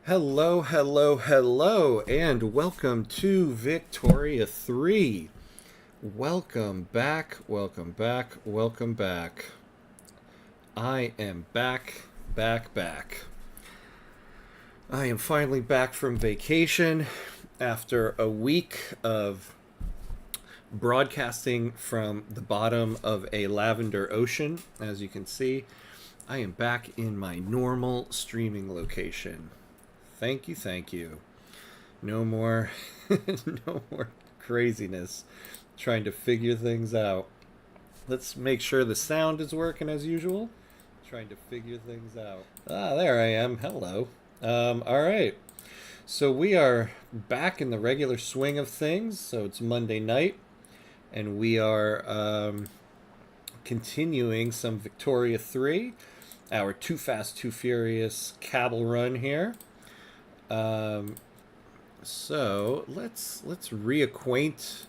Hello, hello, hello, and welcome to Victoria 3. Welcome back, welcome back, welcome back. I am back. I am finally back from vacation after a week of broadcasting from the bottom of a lavender ocean. As you can see, I am back in my normal streaming location. Thank you, thank you. No more, no more craziness trying to figure things out. Let's make sure the sound is working as usual. Trying to figure things out. Ah, there I am. Hello. All right. So we are back in the regular swing of things. So it's Monday night, and we are continuing some Victoria 3, our Too Fast, Too Furious Kabul run here. Um, So let's reacquaint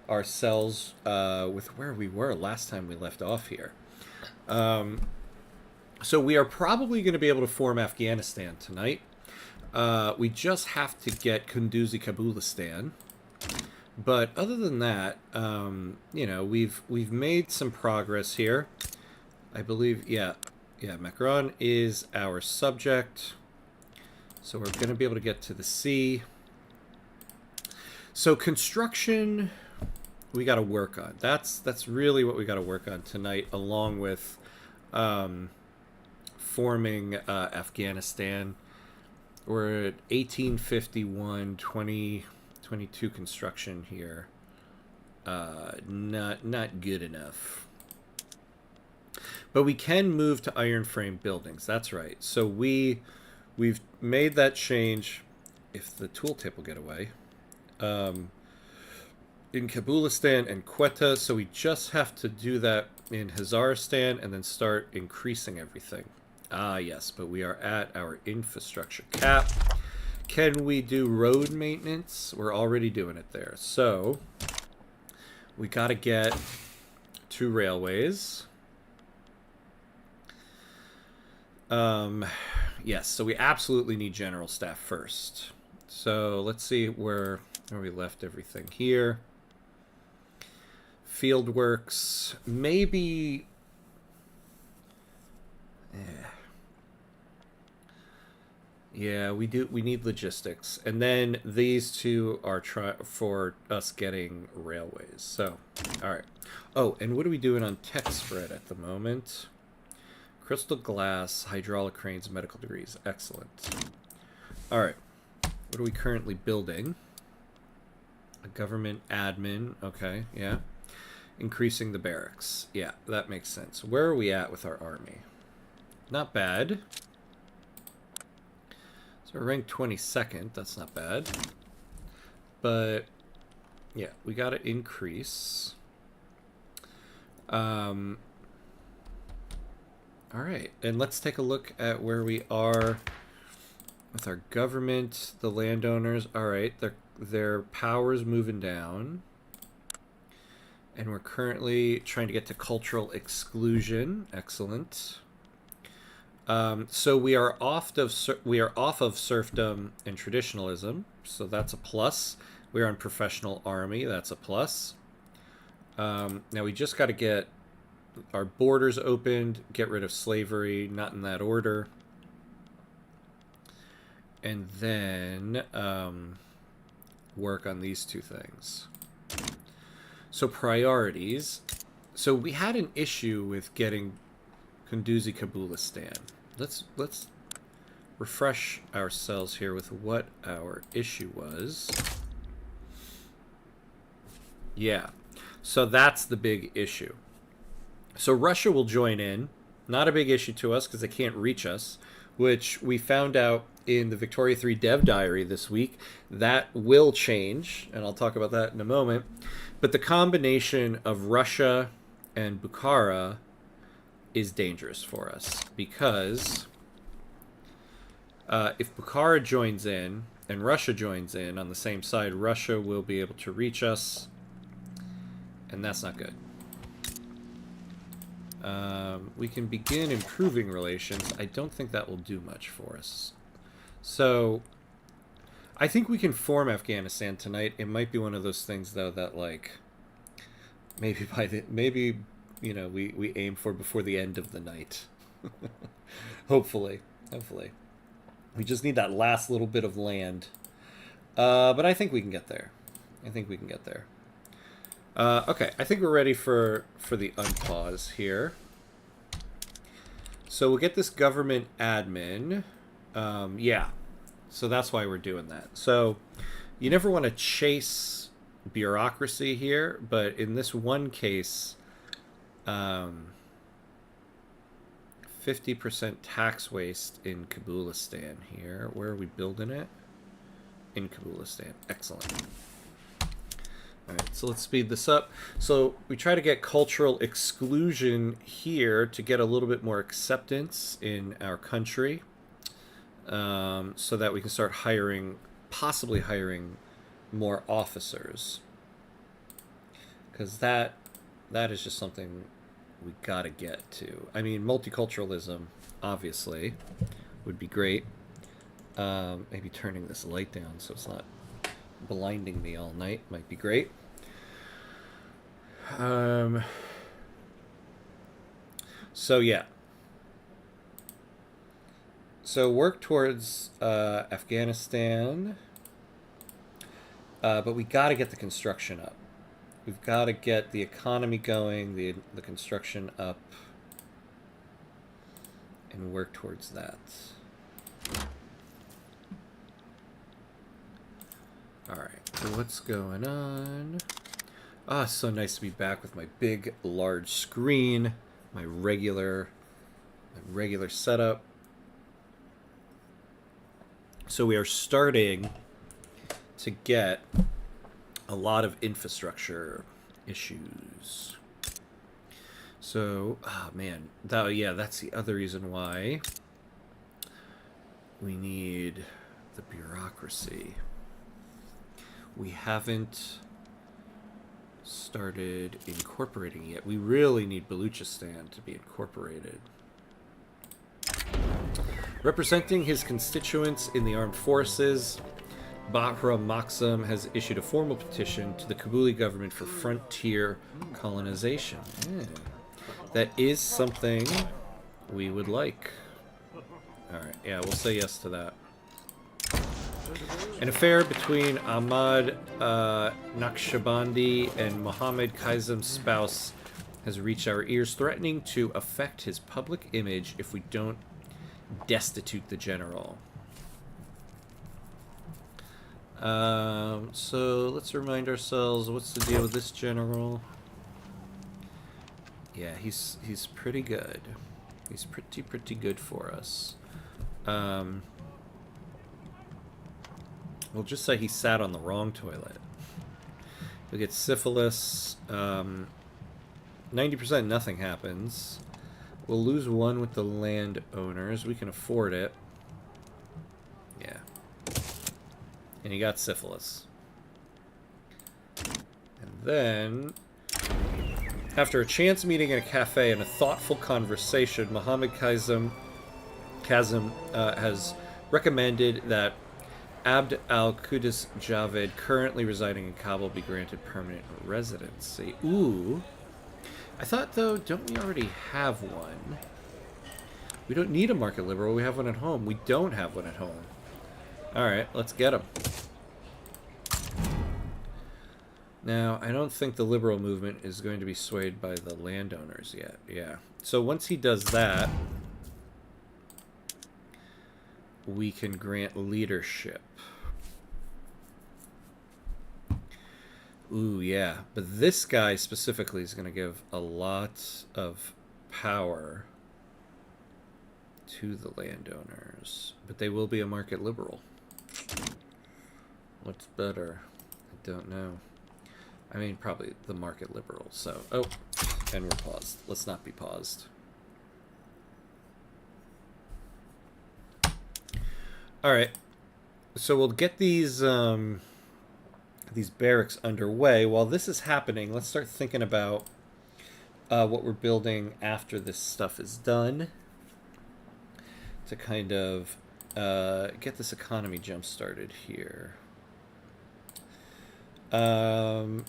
ourselves with where we were last time we left off here. Um, so we are probably going to be able to form Afghanistan tonight. We just have to get Kunduzi Kabulistan. But other than that, we've made some progress here. I believe, yeah, Macron is our subject. So we're going to be able to get to the sea. So construction, we got to work on. That's really what we got to work on tonight, along with forming Afghanistan. We're at 1851, 2022 construction here. Not good enough. But we can move to iron frame buildings. That's right. So we've made that change. If the tooltip will get away. In Kabulistan and Quetta, so we just have to do that in Hazaristan and then start increasing everything. Ah, yes, but we are at our infrastructure cap. Can we do road maintenance? We're already doing it there. So we got to get 2 railways. Yes, so we absolutely need general staff first. So let's see where we left everything here. Fieldworks, maybe. Yeah, we do. We need logistics, and then these two are for us getting railways. So, all right. Oh, and what are we doing on tech spread at the moment? Crystal glass, hydraulic cranes, medical degrees. Excellent. All right. What are we currently building? A government admin. Okay, yeah. Increasing the barracks. Yeah, that makes sense. Where are we at with our army? Not bad. So we're ranked 22nd. That's not bad. But, yeah, we got to increase. All right, and let's take a look at where we are with our government, the landowners. All right, their power's moving down. And we're currently trying to get to cultural exclusion. Excellent. So we are off of serfdom and traditionalism, so that's a plus. We're on professional army, that's a plus. Now we just got to get our borders opened, get rid of slavery, not in that order. And then work on these 2 things. So priorities. So we had an issue with getting Kunduzi Kabulistan. Let's refresh ourselves here with what our issue was. Yeah. So that's the big issue. So Russia will join in. Not a big issue to us because they can't reach us, which we found out in the Victoria 3 dev diary this week. That will change, and I'll talk about that in a moment. But the combination of Russia and Bukhara is dangerous for us because if Bukhara joins in and Russia joins in on the same side, Russia will be able to reach us, and that's not good. We can begin improving relations. I don't think that will do much for us. So I think we can form Afghanistan tonight. It might be one of those things though that like maybe we aim for before the end of the night. Hopefully, hopefully. We just need that last little bit of land. But I think we can get there. I think we can get there. Okay, I think we're ready for the unpause here. So we'll get this government admin. Yeah, so that's why we're doing that. So you never want to chase bureaucracy here, but in this one case, 50% tax waste in Kabulistan here. Where are we building it? In Kabulistan. Excellent. Alright, so let's speed this up. So we try to get cultural exclusion here to get a little bit more acceptance in our country, so that we can start possibly hiring more officers. Because that is just something we gotta get to. I mean, multiculturalism, obviously, would be great. Maybe turning this light down so it's not blinding me all night might be great. So yeah. So work towards Afghanistan, but we got to get the construction up. We've got to get the economy going, the construction up, and work towards that. Alright, so what's going on? Ah, it's so nice to be back with my big, large screen, my regular setup. So we are starting to get a lot of infrastructure issues. So, man, that's the other reason why we need the bureaucracy. We haven't started incorporating yet. We really need Baluchistan to be incorporated. Representing his constituents in the armed forces, Bahra Maksum has issued a formal petition to the Kabuli government for frontier colonization. Yeah. That is something we would like. Alright, yeah, we'll say yes to that. An affair between Ahmad Naqshbandi and Mohammed Kazem's spouse has reached our ears, threatening to affect his public image if we don't destitute the general. So let's remind ourselves, what's the deal with this general? Yeah, he's pretty good. He's pretty good for us. We'll just say he sat on the wrong toilet. We get syphilis. 90% nothing happens. We'll lose one with the landowners. We can afford it. Yeah. And he got syphilis. And then, after a chance meeting in a cafe and a thoughtful conversation, Mohammed Kazem has recommended that Abd al-Qudus Javed, currently residing in Kabul, be granted permanent residency. Ooh. I thought, though, don't we already have one? We don't need a market liberal. We have one at home. We don't have one at home. Alright, let's get him. Now, I don't think the liberal movement is going to be swayed by the landowners yet. Yeah. So once he does that, we can grant leadership. Ooh, yeah. But this guy specifically is going to give a lot of power to the landowners. But they will be a market liberal. What's better? I don't know. I mean, probably the market liberal. So, oh, and we're paused. Let's not be paused. All right. So we'll get these barracks underway. While this is happening, let's start thinking about what we're building after this stuff is done, to kind of get this economy jump started here. So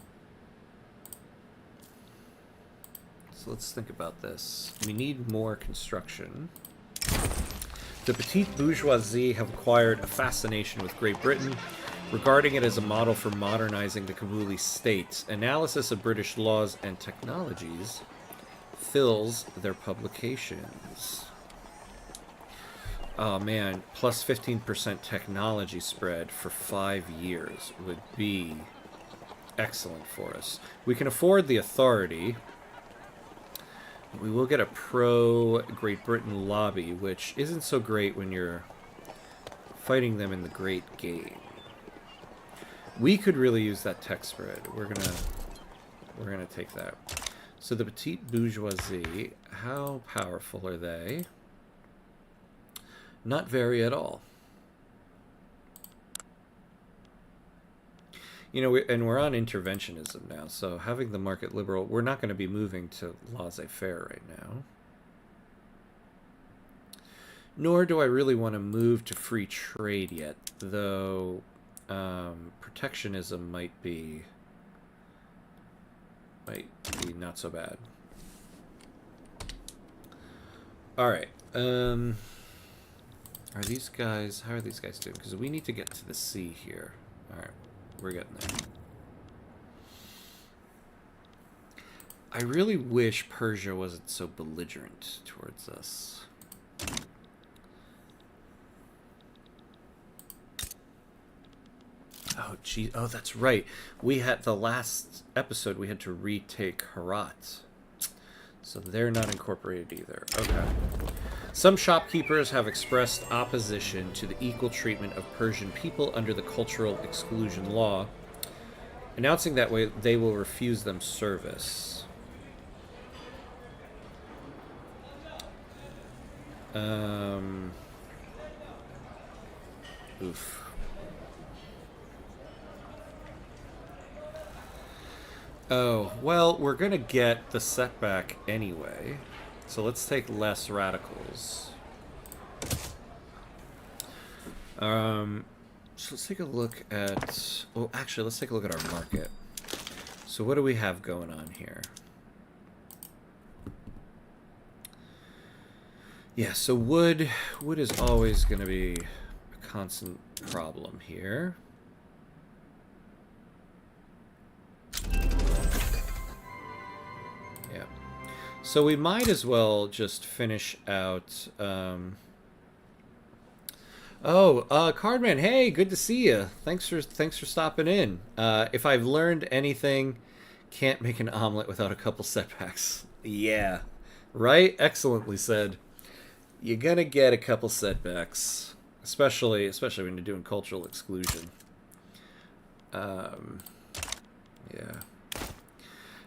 let's think about this. We need more construction. The petite bourgeoisie have acquired a fascination with Great Britain, regarding it as a model for modernizing the Kabuli state. Analysis of British laws and technologies fills their publications. Oh man, plus 15% technology spread for 5 years would be excellent for us. We can afford the authority. We will get a pro-Great Britain lobby, which isn't so great when you're fighting them in the Great Game. We could really use that tech spread. We're gonna take that. So the petite bourgeoisie, how powerful are they? Not very at all. You know, and we're on interventionism now, so having the market liberal, we're not going to be moving to laissez-faire right now. Nor do I really want to move to free trade yet, though protectionism might be not so bad. All right. Are these guys... How are these guys doing? Because we need to get to the sea here. All right. We're getting there. I really wish Persia wasn't so belligerent towards us. Oh, gee. Oh, that's right. We had the last episode, we had to retake Herat. So they're not incorporated either. Okay. Some shopkeepers have expressed opposition to the equal treatment of Persian people under the cultural exclusion law, announcing that way they will refuse them service. Oof. Oh, well, we're going to get the setback anyway. So let's take less radicals. So let's take a look at... Oh, actually, let's take a look at our market. So what do we have going on here? Yeah, so wood is always going to be a constant problem here. Yeah. So we might as well just finish out... Cardman, hey, good to see you. Thanks for stopping in. If I've learned anything, can't make an omelet without a couple setbacks. Yeah, right? Excellently said. You're gonna get a couple setbacks, especially when you're doing cultural exclusion. Yeah.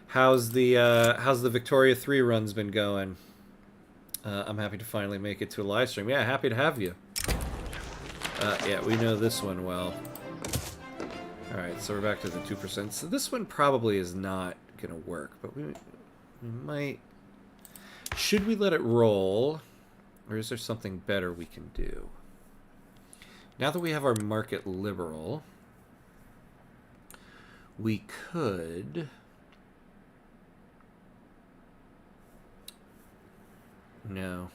How's the Victoria 3 runs been going? I'm happy to finally make it to a live stream. Yeah, happy to have you. Yeah, we know this one well. Alright, so we're back to the 2%. So this one probably is not going to work, but we might... Should we let it roll? Or is there something better we can do? Now that we have our market liberal, we could... No.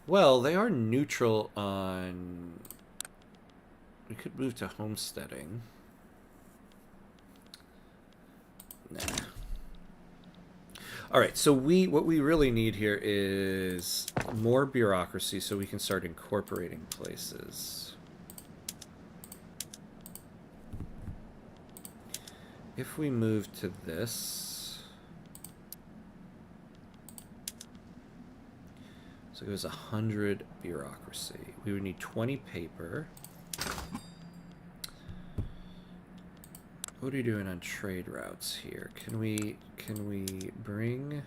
Well, they are neutral on... We could move to homesteading. Nah. Alright, so what we really need here is more bureaucracy so we can start incorporating places. If we move to this... So it goes 100 bureaucracy. We would need 20 paper. What are you doing on trade routes here? Can we bring...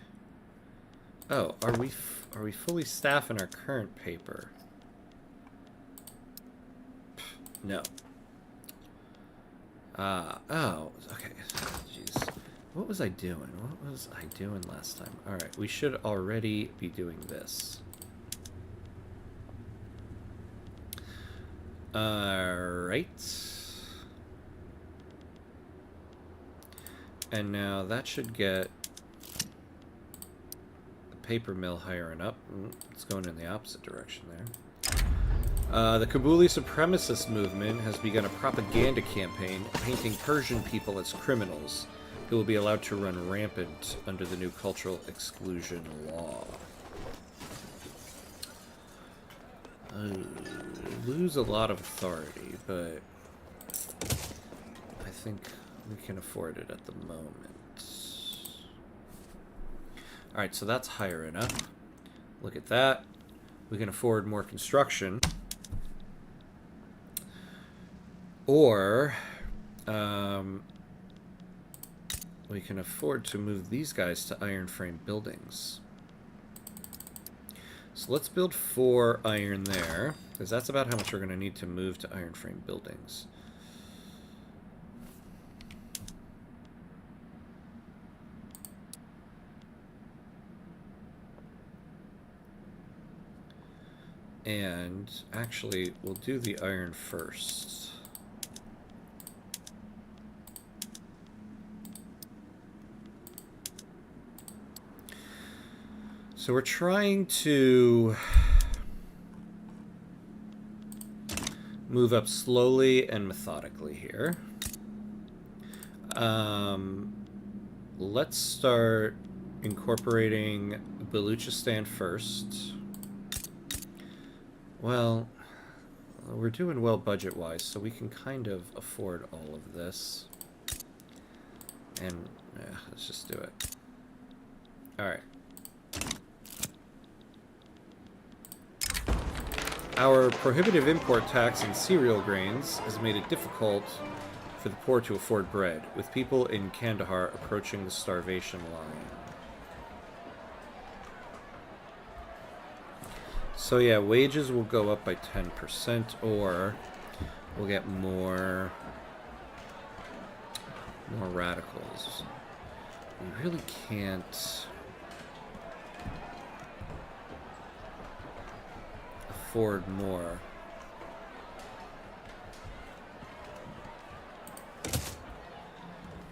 Oh, are we fully staffing our current paper? No. Oh, okay. Jeez. What was I doing? What was I doing last time? Alright, we should already be doing this. Alright. And now that should get the paper mill higher and up. It's going in the opposite direction there. The Kabuli supremacist movement has begun a propaganda campaign painting Persian people as criminals who will be allowed to run rampant under the new cultural exclusion law. Lose a lot of authority, but I think we can afford it at the moment. Alright, so that's higher enough. Look at that. We can afford more construction. Or, we can afford to move these guys to iron frame buildings. So let's build 4 iron there, because that's about how much we're going to need to move to iron frame buildings. And actually, we'll do the iron first. So we're trying to move up slowly and methodically here. Let's start incorporating Baluchistan first. Well, we're doing well budget-wise, so we can kind of afford all of this. And, yeah, let's just do it. Alright. Our prohibitive import tax on cereal grains has made it difficult for the poor to afford bread, with people in Kandahar approaching the starvation line. So yeah, wages will go up by 10%, or we'll get more radicals. We really can't afford more.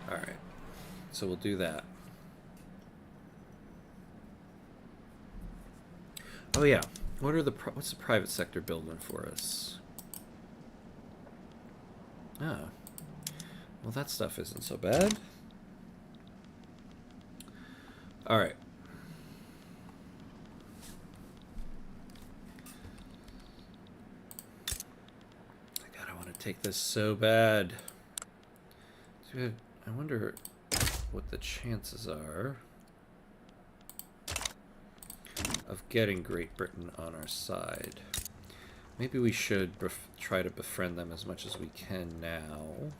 Alright, so we'll do that. Oh yeah, what's the private sector building for us? Oh, well that stuff isn't so bad. Alright. God, I want to take this so bad. Dude, I wonder what the chances are of getting Great Britain on our side. Maybe we should try to befriend them as much as we can now.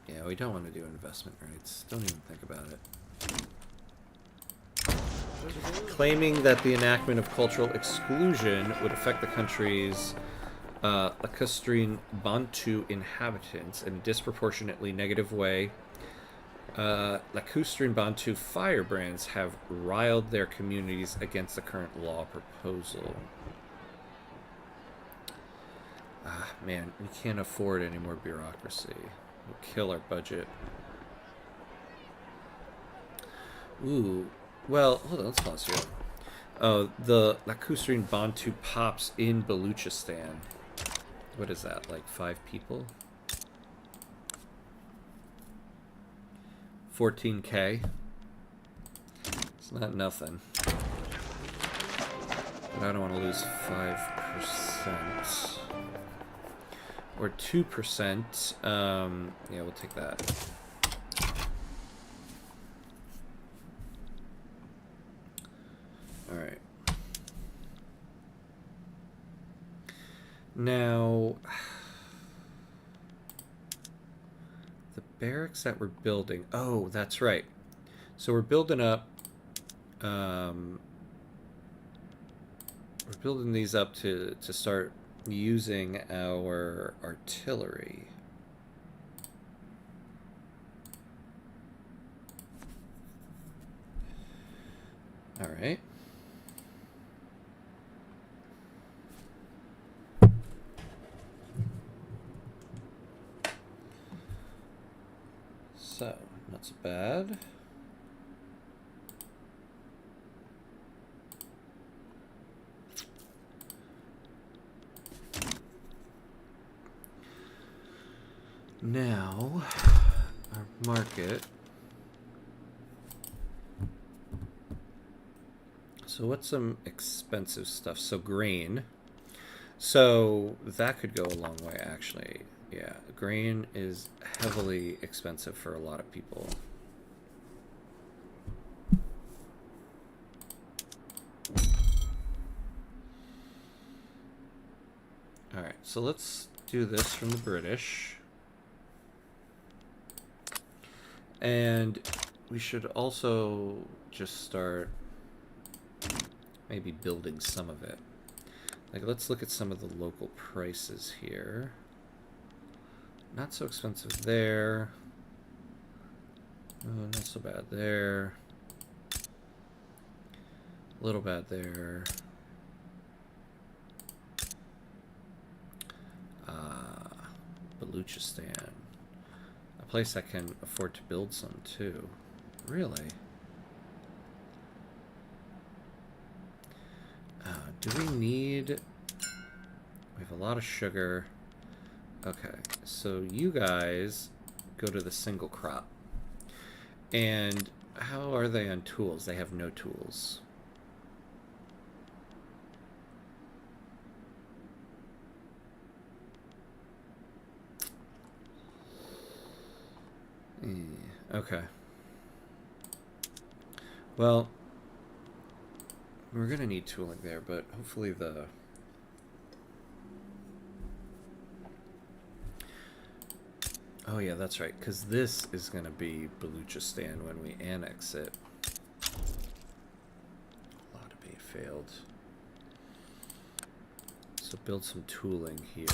Yeah, we don't want to do investment rates. Don't even think about it. Claiming that the enactment of cultural exclusion would affect the country's lacustrine Bantu inhabitants in a disproportionately negative way. Lacustrine Bantu firebrands have riled their communities against the current law proposal. Ah, man, we can't afford any more bureaucracy. We'll kill our budget. Ooh. Well, hold on, let's pause here. Oh, the Lacustrine Bantu pops in Baluchistan. What is that, like 5 people? 14K. It's not nothing. But I don't want to lose 5%. Or 2%. Yeah, we'll take that. Alright. Now, the barracks that we're building. Oh, that's right. So we're building up. We're building these up to start using our artillery. All right. So, not so bad. Now, our market. So what's some expensive stuff? So grain. So that could go a long way, actually. Yeah, grain is heavily expensive for a lot of people. All right, so let's do this from the British. And we should also just start maybe building some of it. Like, let's look at some of the local prices here. Not so expensive there. Oh, not so bad there. A little bad there. Baluchistan. A place that can afford to build some, too. Really? Do we need... We have a lot of sugar. Okay, so you guys go to the single crop. And how are they on tools? They have no tools. Okay. Well, we're going to need tooling there, but hopefully the... Oh yeah, that's right, because this is going to be Baluchistan when we annex it. A lot of B failed. So build some tooling here.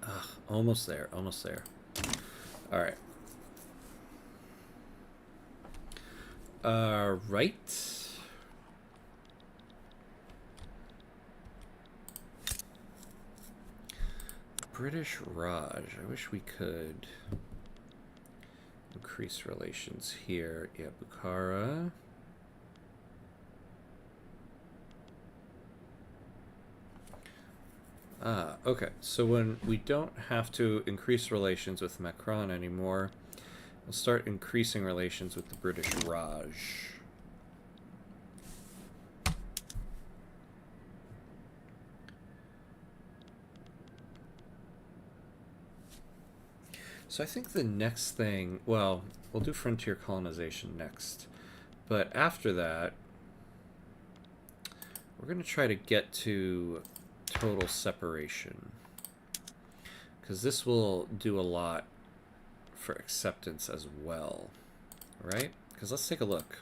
Ugh, almost there, almost there. All right. Right. British Raj. I wish we could increase relations here. Yeah, Bukhara. Okay. So when we don't have to increase relations with Macron anymore, we'll start increasing relations with the British Raj. So I think the next thing, well, we'll do frontier colonization next. But after that, we're going to try to get to total separation. Because this will do a lot for acceptance as well. Right? Because let's take a look.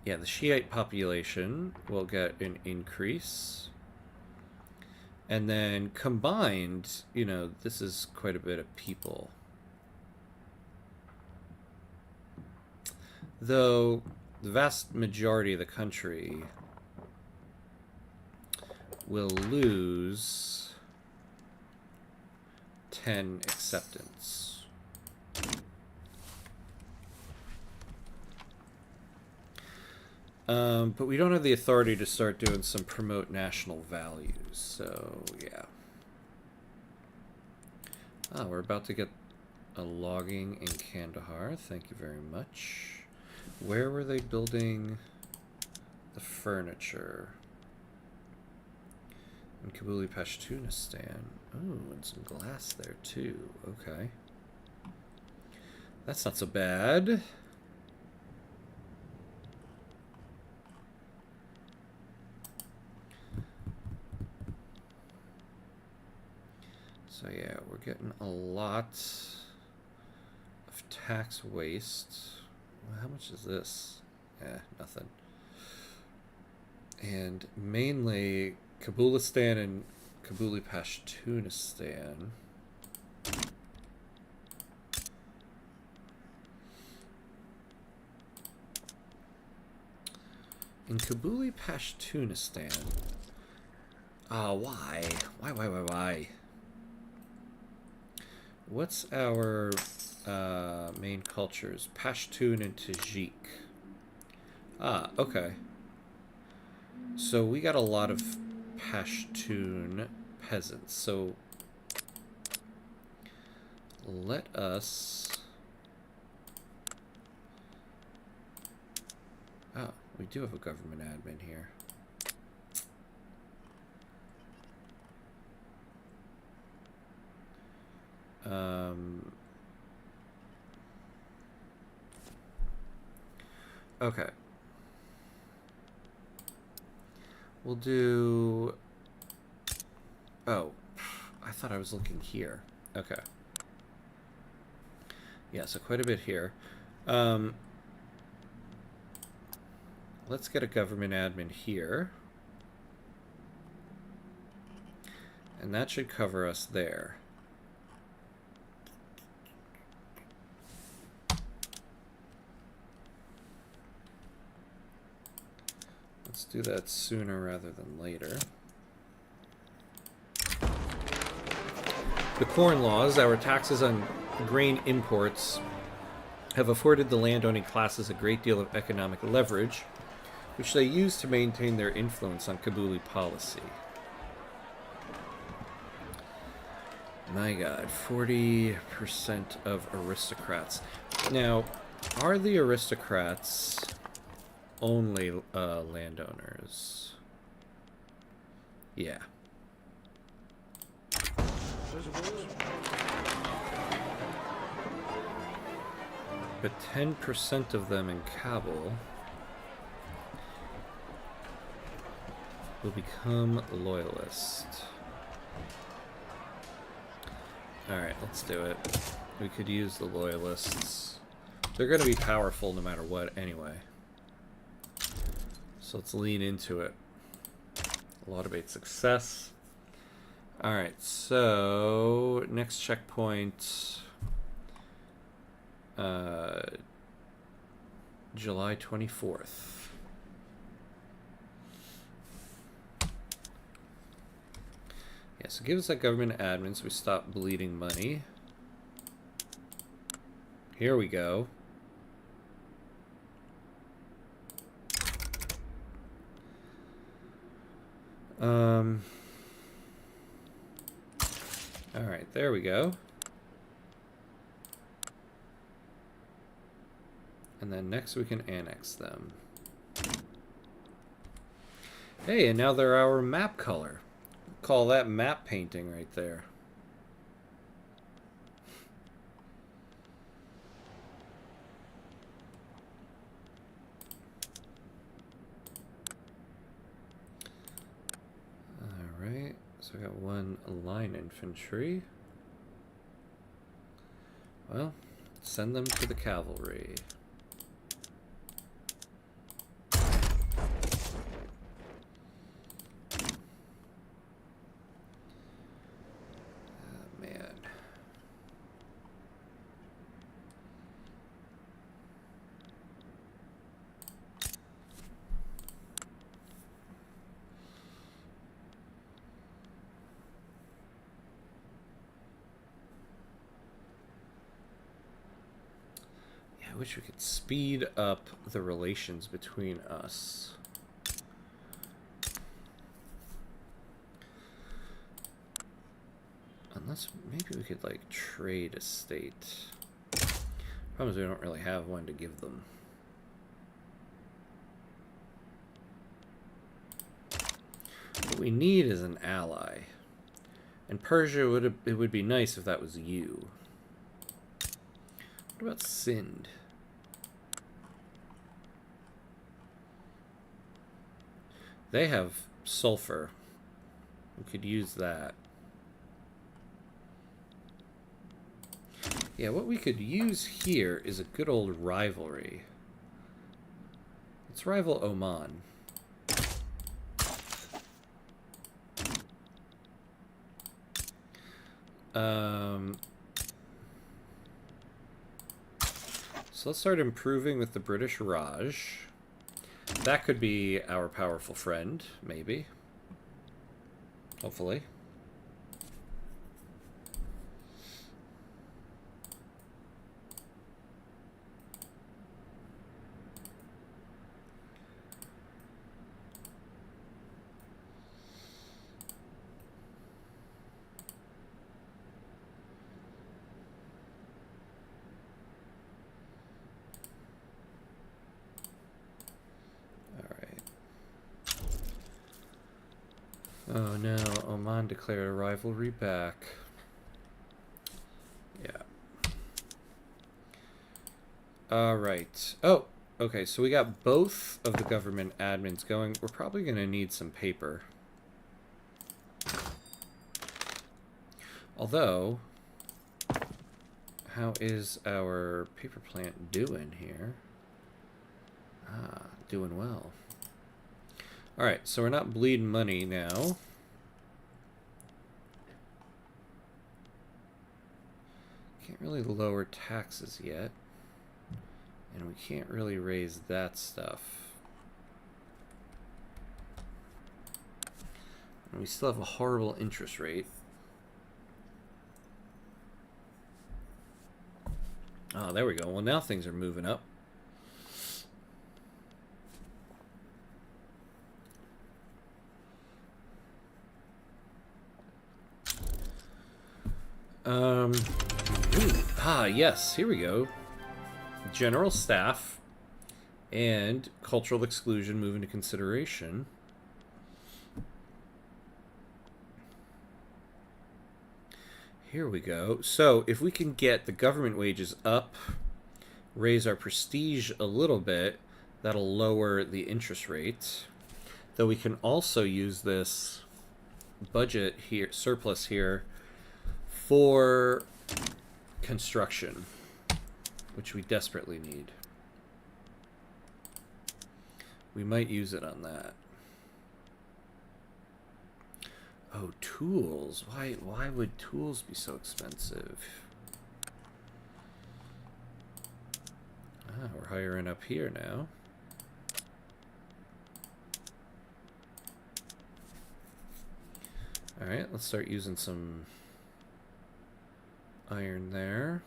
Yeah, the Shiite population will get an increase. And then combined, you know, this is quite a bit of people. Though the vast majority of the country will lose 10 acceptance. But we don't have the authority to start doing some promote national values, so yeah. We're about to get a logging in Kandahar. Thank you very much. Where were they building the furniture? In Kabul, Pashtunistan. Oh, and some glass there too. Okay. That's not so bad. So yeah, we're getting a lot of tax waste. Well, how much is this? Nothing. And mainly Kabulistan and Kabuli Pashtunistan. In Kabuli Pashtunistan. Why? Why? What's our main cultures? Pashtun and Tajik. Okay. So we got a lot of Pashtun peasants. So let us... Oh, we do have a government admin here. Okay. We'll do... Oh, I thought I was looking here. Okay. Yeah, so quite a bit here. Let's get a government admin here. And that should cover us there. Let's do that sooner rather than later. The corn laws, our taxes on grain imports, have afforded the landowning classes a great deal of economic leverage, which they use to maintain their influence on Kabuli policy. My God, 40% of aristocrats. Now, are the aristocrats only landowners? Yeah. But 10% of them in Kabul will become loyalist. Alright, let's do it. We could use the loyalists. They're going to be powerful no matter what anyway. So let's lean into it. Automate success. Alright, so next checkpoint, July 24th. Yeah, so give us that government admin so we stop bleeding money. Here we go. Alright, there we go. And then next we can annex them. Hey, and now they're our map color. Call that map painting right there. Alright, so I got one line infantry. Well, send them to the cavalry. I wish we could speed up the relations between us. Unless maybe we could like trade a state. Problem is we don't really have one to give them. What we need is an ally. And Persia it would be nice if that was you. What about Sind? They have sulfur. We could use that. Yeah, what we could use here is a good old rivalry. Let's rival Oman. So let's start improving with the British Raj. That could be our powerful friend, maybe. Hopefully. Oh no, Oman declared a rivalry back. Yeah. Alright. Oh, okay, so we got both of the government admins going. We're probably going to need some paper. Although, how is our paper plant doing here? Ah, doing well. Alright, so we're not bleeding money now. Can't really lower taxes yet. And we can't really raise that stuff. And we still have a horrible interest rate. Oh, there we go. Well, now things are moving up. Yes, here we go. General staff and cultural exclusion move into consideration. Here we go. So if we can get the government wages up, raise our prestige a little bit, that'll lower the interest rate. Though we can also use this budget here, surplus here, for construction, which we desperately need. We might use it on that. Oh, tools. Why would tools be so expensive? Ah, we're hiring up here now. Alright, let's start using some iron there.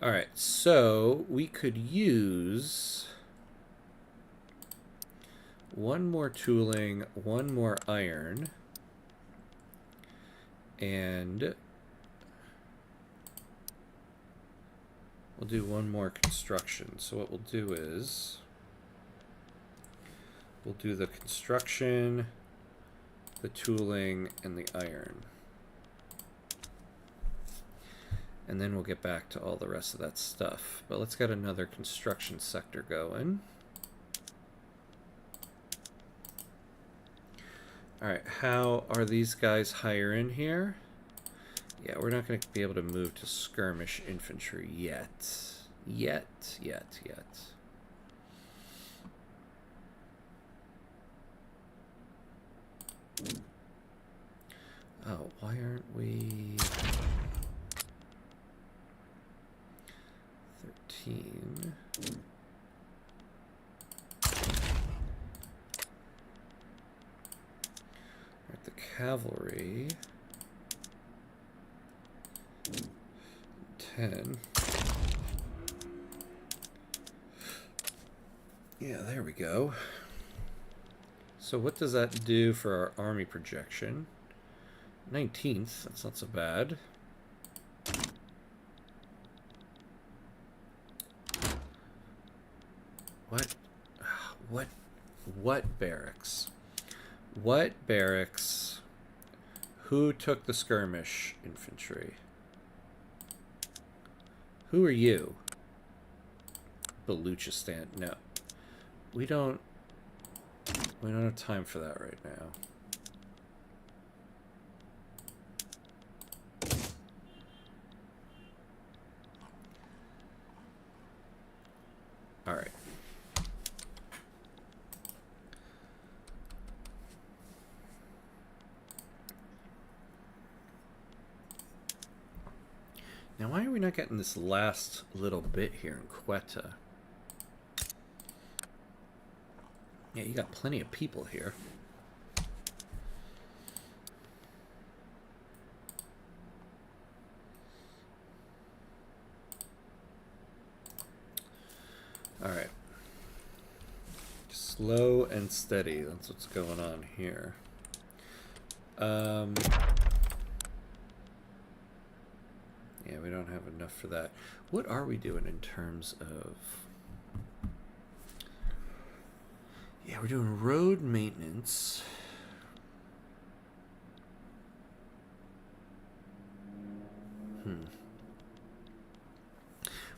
Alright, so we could use one more tooling, one more iron, and we'll do one more construction. So what we'll do is we'll do the construction, the tooling, and the iron. And then we'll get back to all the rest of that stuff. But let's get another construction sector going. Alright, how are these guys hiring here? Yeah, we're not going to be able to move to skirmish infantry yet. Yet. Oh, why aren't we... 13. Right, the cavalry. 10. Yeah, there we go. So what does that do for our army projection? 19th, that's not so bad. What barracks? What barracks? Who took the skirmish infantry? Who are you? Baluchistan. No. We don't have time for that right now. All right. Now, why are we not getting this last little bit here in Quetta? Yeah, you got plenty of people here. All right. Slow and steady. That's what's going on here. Yeah, we don't have enough for that. What are we doing in terms of... Yeah, we're doing road maintenance.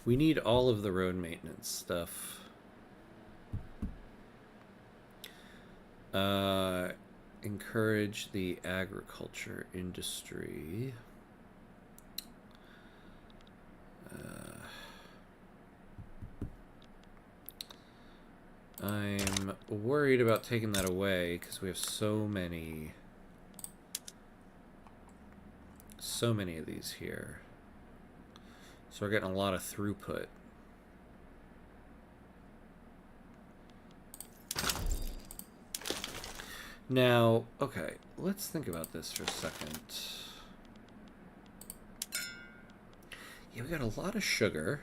We need all of the road maintenance stuff. Encourage the agriculture industry. I'm worried about taking that away because we have so many of these here. So we're getting a lot of throughput. Now, okay, let's think about this for a second. Yeah, we got a lot of sugar.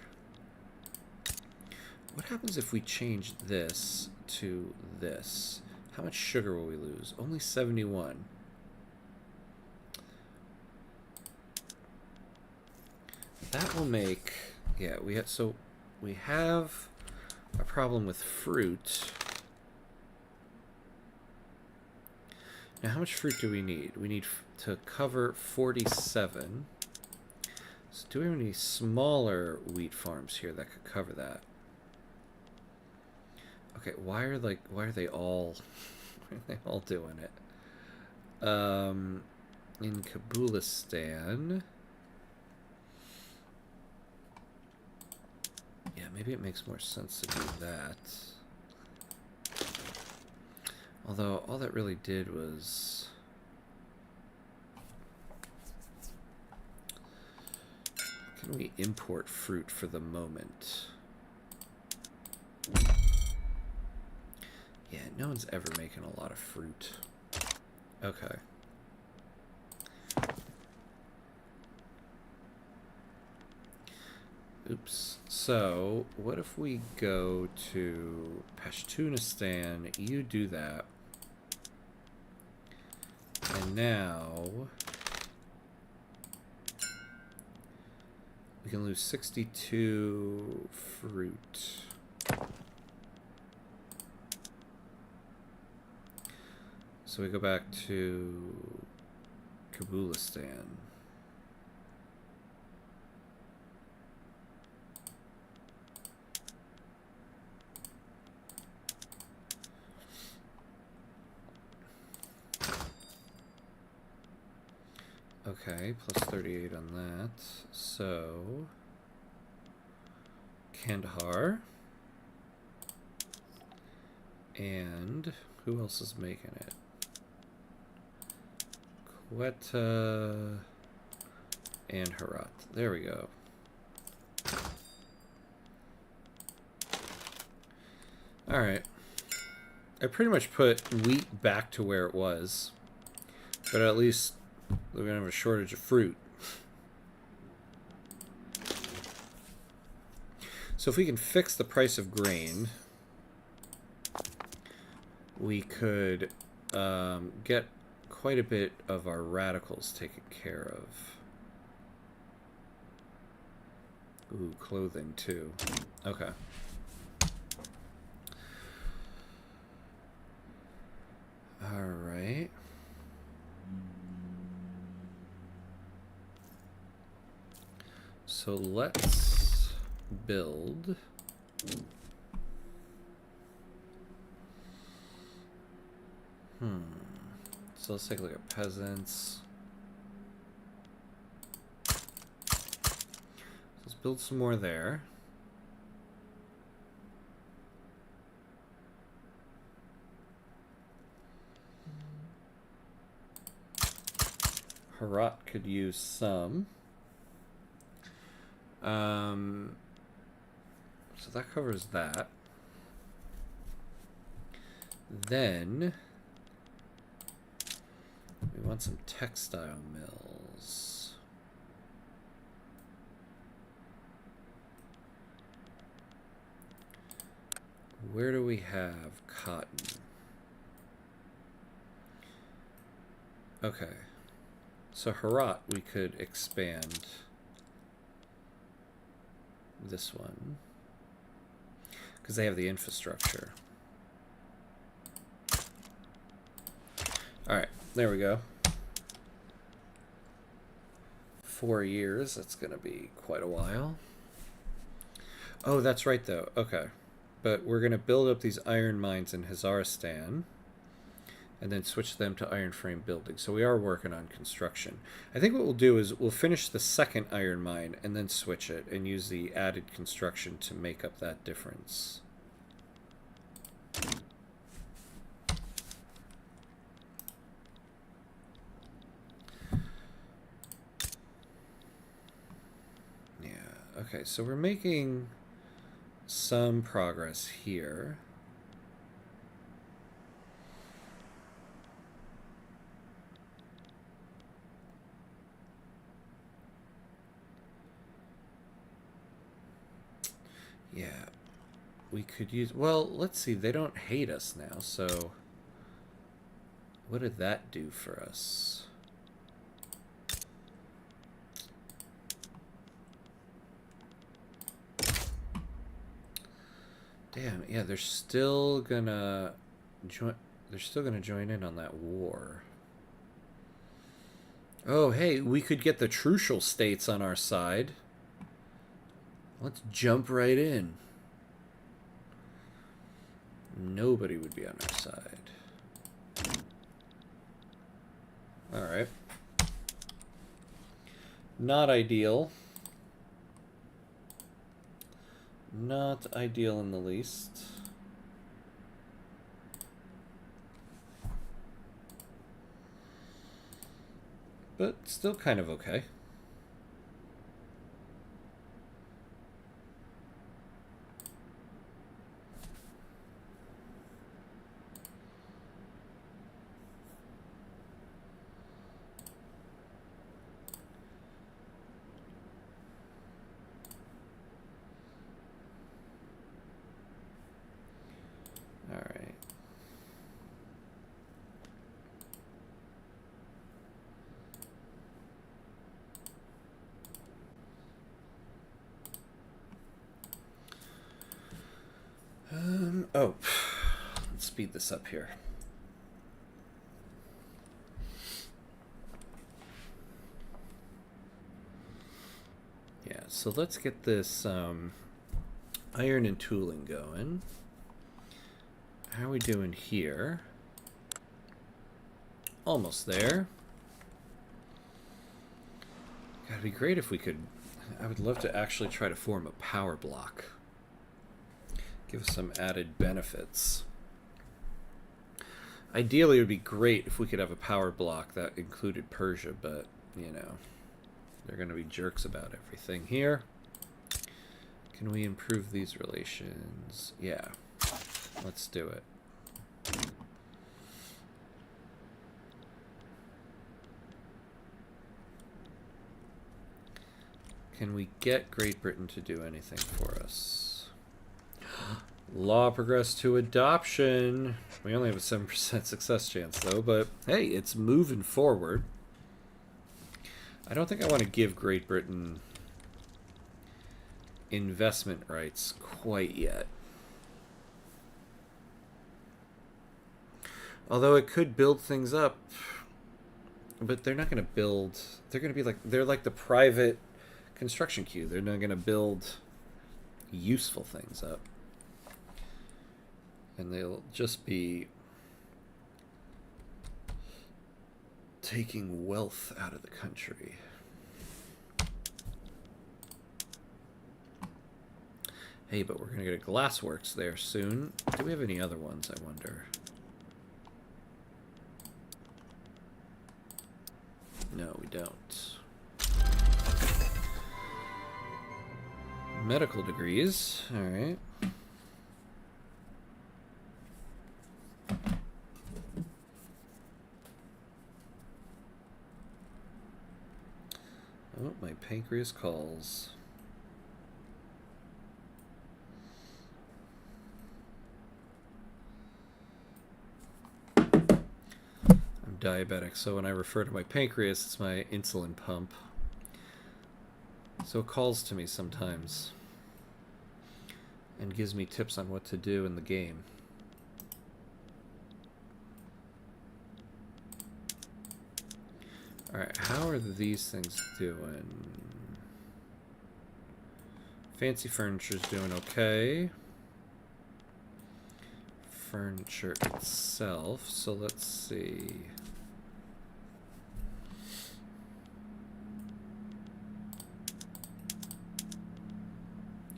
What happens if we change this to this? How much sugar will we lose? Only 71. That will make... Yeah, we have a problem with fruit. Now, how much fruit do we need? We need to cover 47. So do we have any smaller wheat farms here that could cover that? Okay, why are they all doing it? In Kabulistan. Yeah, maybe it makes more sense to do that. Although all that really did was... Can we import fruit for the moment? Yeah, no one's ever making a lot of fruit. Okay. Oops. So, what if we go to Pashtunistan? You do that. And now... we can lose 62 fruit. So we go back to Kabulistan. Okay, plus 38 on that. So, Kandahar. And who else is making it? Quetta and Herat. There we go. Alright. I pretty much put wheat back to where it was. But at least we're going to have a shortage of fruit. So if we can fix the price of grain, we could get quite a bit of our radicals taken care of. Ooh, clothing too. Okay. All right. So let's build. So let's take a look at peasants. Let's build some more there. Herat could use some. So that covers that. Then we want some textile mills. Where do we have cotton? Okay. So Herat, we could expand this one because they have the infrastructure. All right, there we go. 4 years, that's going to be quite a while. Oh, that's right, though. Okay. But we're going to build up these iron mines in Hazaristan and then switch them to iron frame buildings. So we are working on construction. I think what we'll do is we'll finish the second iron mine and then switch it and use the added construction to make up that difference. Okay, so we're making some progress here. Yeah, we could use... Well, let's see. They don't hate us now, so... What did that do for us? Damn, yeah, they're still gonna join. They're still gonna join in on that war. Oh, hey, we could get the Trucial states on our side. Let's jump right in. Nobody would be on our side. All right. Not ideal. Not ideal in the least. But still kind of okay. Oh, let's speed this up here. Yeah, so let's get this iron and tooling going. How are we doing here? Almost there. God, it'd be great if we could... I would love to actually try to form a power block. Give us some added benefits. Ideally, it would be great if we could have a power block that included Persia, but, you know, they're going to be jerks about everything here. Can we improve these relations? Yeah, let's do it. Can we get Great Britain to do anything for us? Law progressed to adoption. We only have a 7% success chance, though, but hey, it's moving forward. I don't think I want to give Great Britain investment rights quite yet. Although it could build things up, but they're not going to build... They're going to be like... They're like the private construction queue. They're not going to build useful things up. And they'll just be taking wealth out of the country. Hey, but we're going to get a glassworks there soon. Do we have any other ones, I wonder? No, we don't. Medical degrees. All right. Oh, my pancreas calls. I'm diabetic, so when I refer to my pancreas, it's my insulin pump. So it calls to me sometimes and gives me tips on what to do in the game. Alright, how are these things doing? Fancy furniture's doing okay. Furniture itself, so let's see.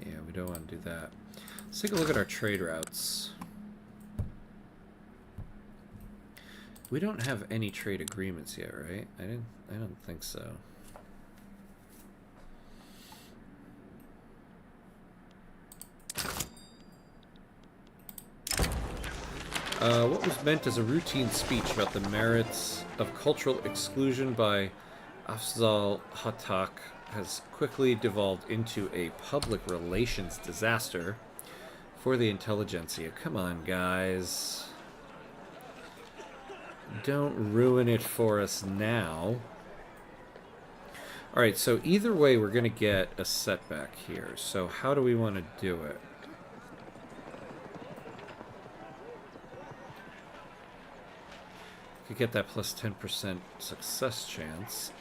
Yeah, we don't want to do that. Let's take a look at our trade routes. We don't have any trade agreements yet, right? I don't think so. What was meant as a routine speech about the merits of cultural exclusion by Afzal Hatak has quickly devolved into a public relations disaster for the intelligentsia. Come on, guys. Don't ruin it for us now. Alright, so either way we're going to get a setback here. So how do we want to do it? Could get that plus 10% success chance.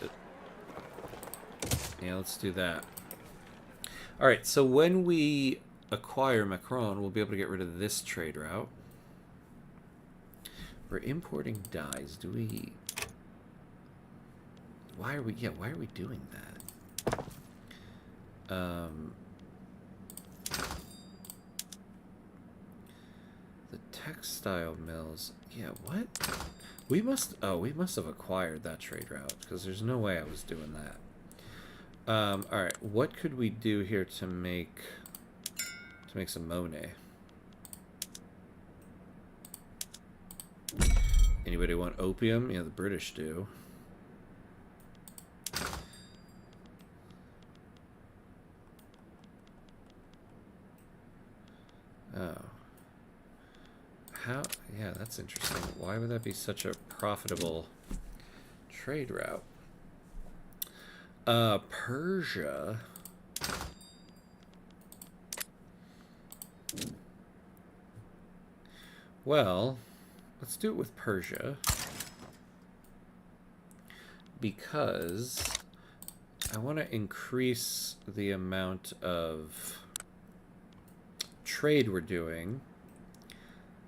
Yeah, let's do that. Alright, so when we acquire Macron, we'll be able to get rid of this trade route. We're importing dyes. Do we... Why are we doing that? The textile mills. Yeah, what? We must have acquired that trade route, because there's no way I was doing that. Alright, what could we do here to make some Monet? Anybody want opium? Yeah, the British do. Oh. How? Yeah, that's interesting. Why would that be such a profitable trade route? Persia. Well, let's do it with Persia. Because I want to increase the amount of trade we're doing.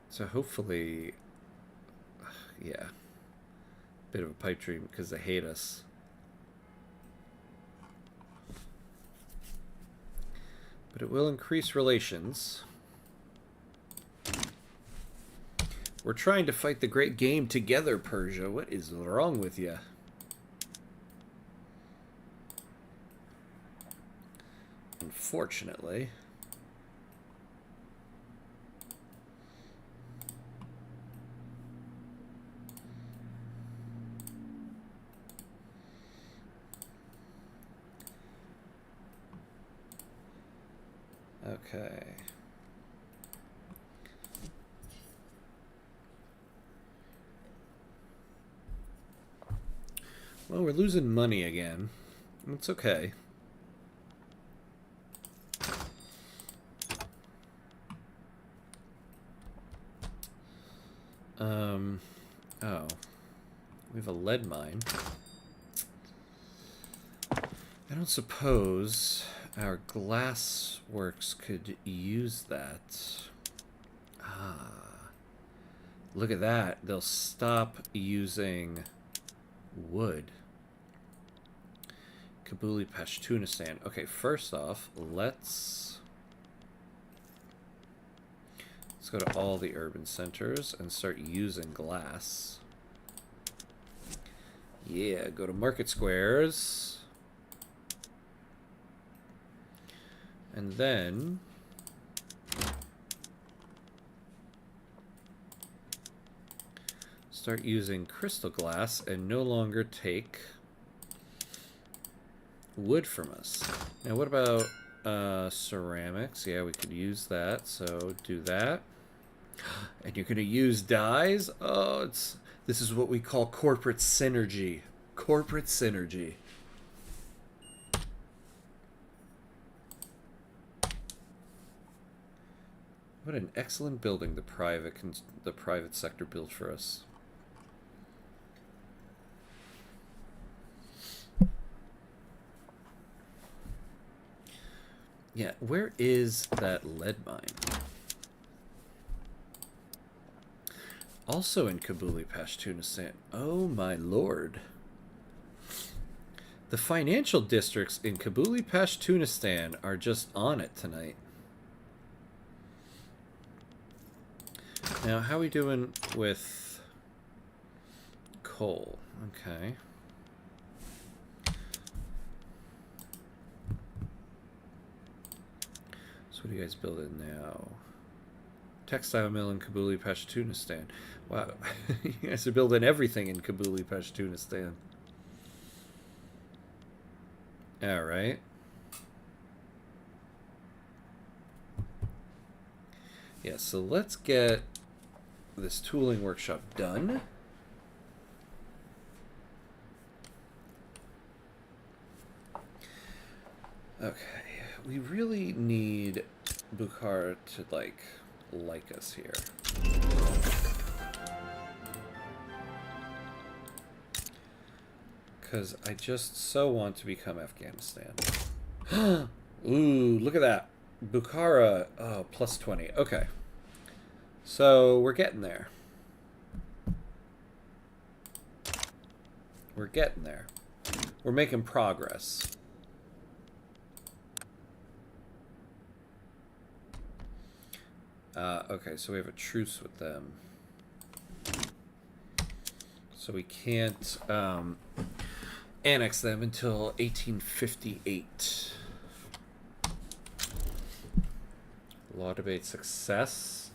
So hopefully, yeah, bit of a pipe dream because they hate us. But it will increase relations. We're trying to fight the great game together, Persia. What is wrong with you? Unfortunately. Okay. Well, we're losing money again. It's okay. Oh. We have a lead mine. I don't suppose our glass works could use that. Ah. Look at that. They'll stop using wood. Kabul, Pashtunistan. Okay, first off, let's go to all the urban centers and start using glass. Yeah, go to market squares. And then start using crystal glass and no longer take wood from us. Now what about ceramics? Yeah, we could use that, so do that. And you're gonna use dyes? Oh, this is what we call corporate synergy. Corporate synergy. What an excellent building the private sector built for us. Yeah, where is that lead mine? Also in Kabul, Pashtunistan. Oh my lord. The financial districts in Kabul, Pashtunistan are just on it tonight. Now, how are we doing with coal? Okay. So what are you guys building now? Textile mill in Kabul, Pashtunistan. Wow, you guys are building everything in Kabul, Pashtunistan. All right. Yeah, so let's get this tooling workshop done. Okay, we really need Bukhara to like us here. Because I just so want to become Afghanistan. Ooh, look at that. Bukhara, oh, plus 20. Okay. So we're getting there. We're getting there. We're making progress. Okay, so we have a truce with them. So we can't annex them until 1858. Law debate success.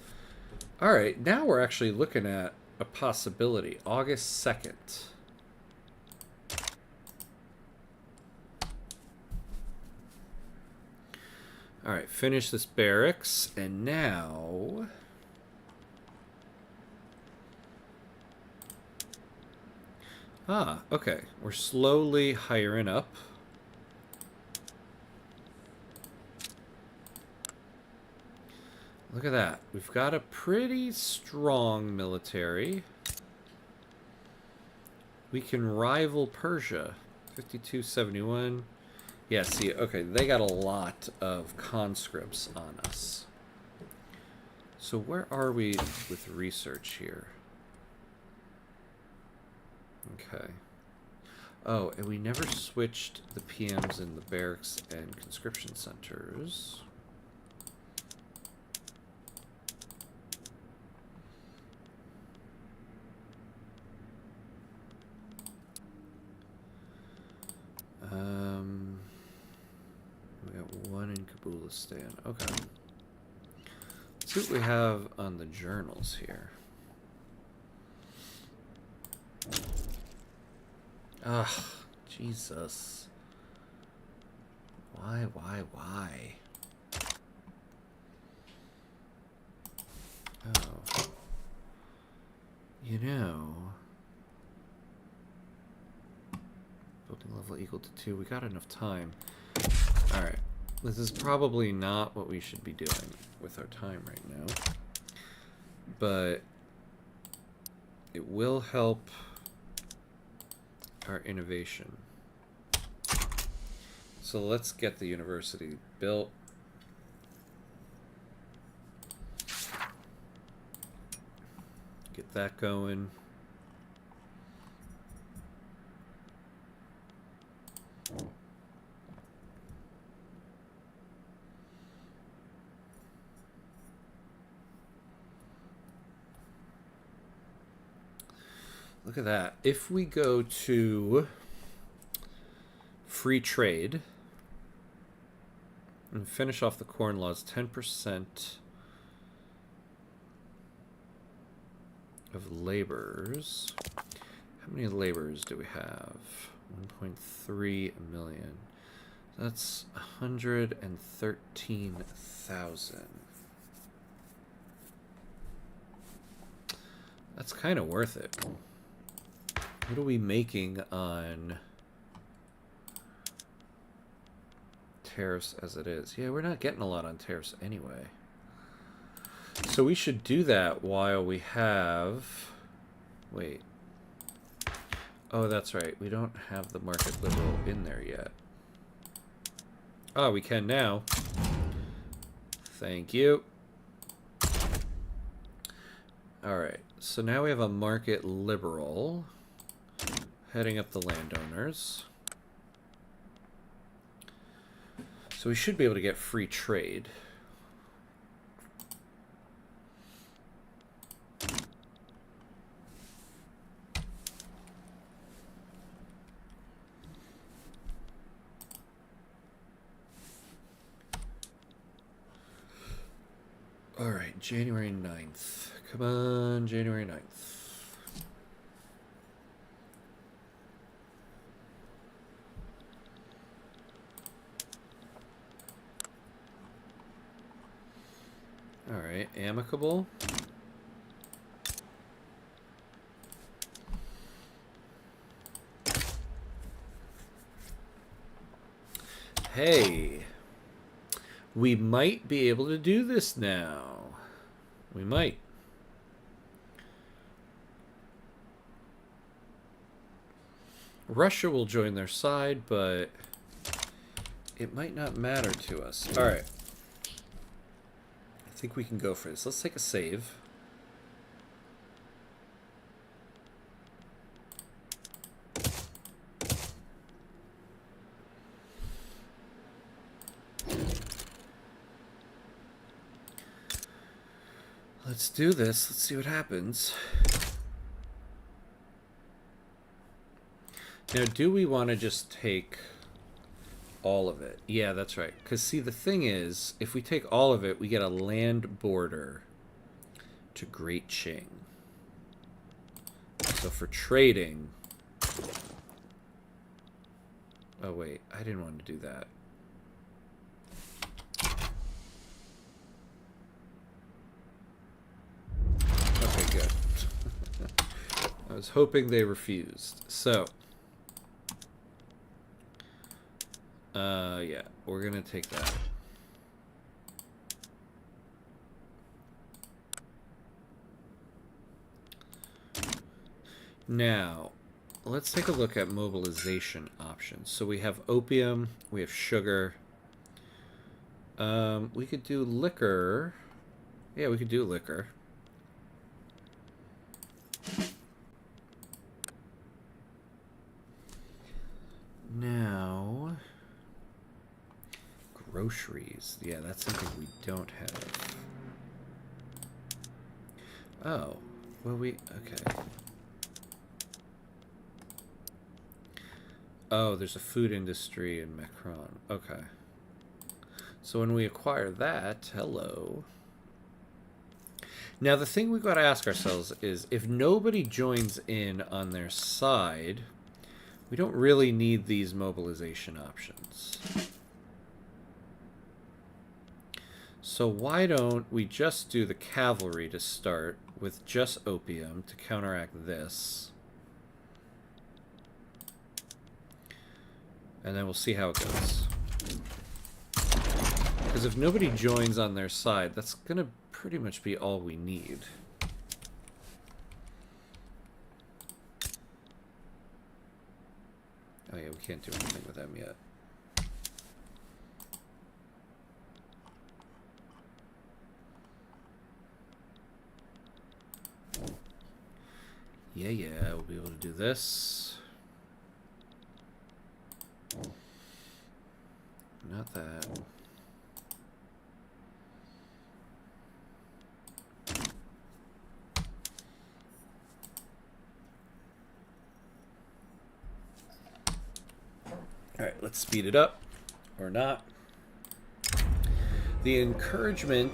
All right, now we're actually looking at a possibility. August 2nd. All right, finish this barracks, and now okay. We're slowly hiring up. Look at that. We've got a pretty strong military. We can rival Persia. 5271. Yeah, see, okay, they got a lot of conscripts on us. So where are we with research here? Okay. Oh, and we never switched the PMs in the barracks and conscription centers. We got one in Kabulistan. Okay. Let's see what we have on the journals here. Ugh, Jesus. Why? Oh. You know... Building level equal to 2. We got enough time. Alright. This is probably not what we should be doing with our time right now. But it will help our innovation. So let's get the university built. Get that going. Look at that. If we go to free trade, And finish off the corn laws. 10% of laborers. How many laborers do we have? 1.3 million. That's 113,000. That's kind of worth it. What are we making on tariffs as it is? Yeah, we're not getting a lot on tariffs anyway. So we should do that while we have... Wait. Oh, that's right. We don't have the market liberal in there yet. Oh, we can now. Thank you. Alright, so now we have a market liberal heading up the landowners. So we should be able to get free trade. Alright, January 9th. Come on, January 9th. Alright, amicable. Hey, we might be able to do this now. We might. Russia will join their side, but it might not matter to us. All right. I think we can go for this. Let's take a save. Let's do this. Let's see what happens. Now, do we want to just take all of it? Yeah, that's right. Because, see, the thing is, if we take all of it, we get a land border to Great Qing. So for trading... Oh, wait. I didn't want to do that. Okay, good. I was hoping they refused. So... yeah, we're gonna take that. Now, let's take a look at mobilization options. So we have opium, we have sugar. We could do liquor. Yeah, we could do liquor. Now... groceries. Yeah, that's something we don't have. Oh. Well, we... okay. Oh, there's a food industry in Macron. Okay. So when we acquire that... hello. Now, the thing we've got to ask ourselves is, if nobody joins in on their side, we don't really need these mobilization options. So why don't we just do the cavalry to start with just opium to counteract this. And then we'll see how it goes. Because if nobody joins on their side, that's going to pretty much be all we need. Oh yeah, we can't do anything with them yet. Yeah, we'll be able to do this. Not that. Alright, let's speed it up. Or not. The encouragement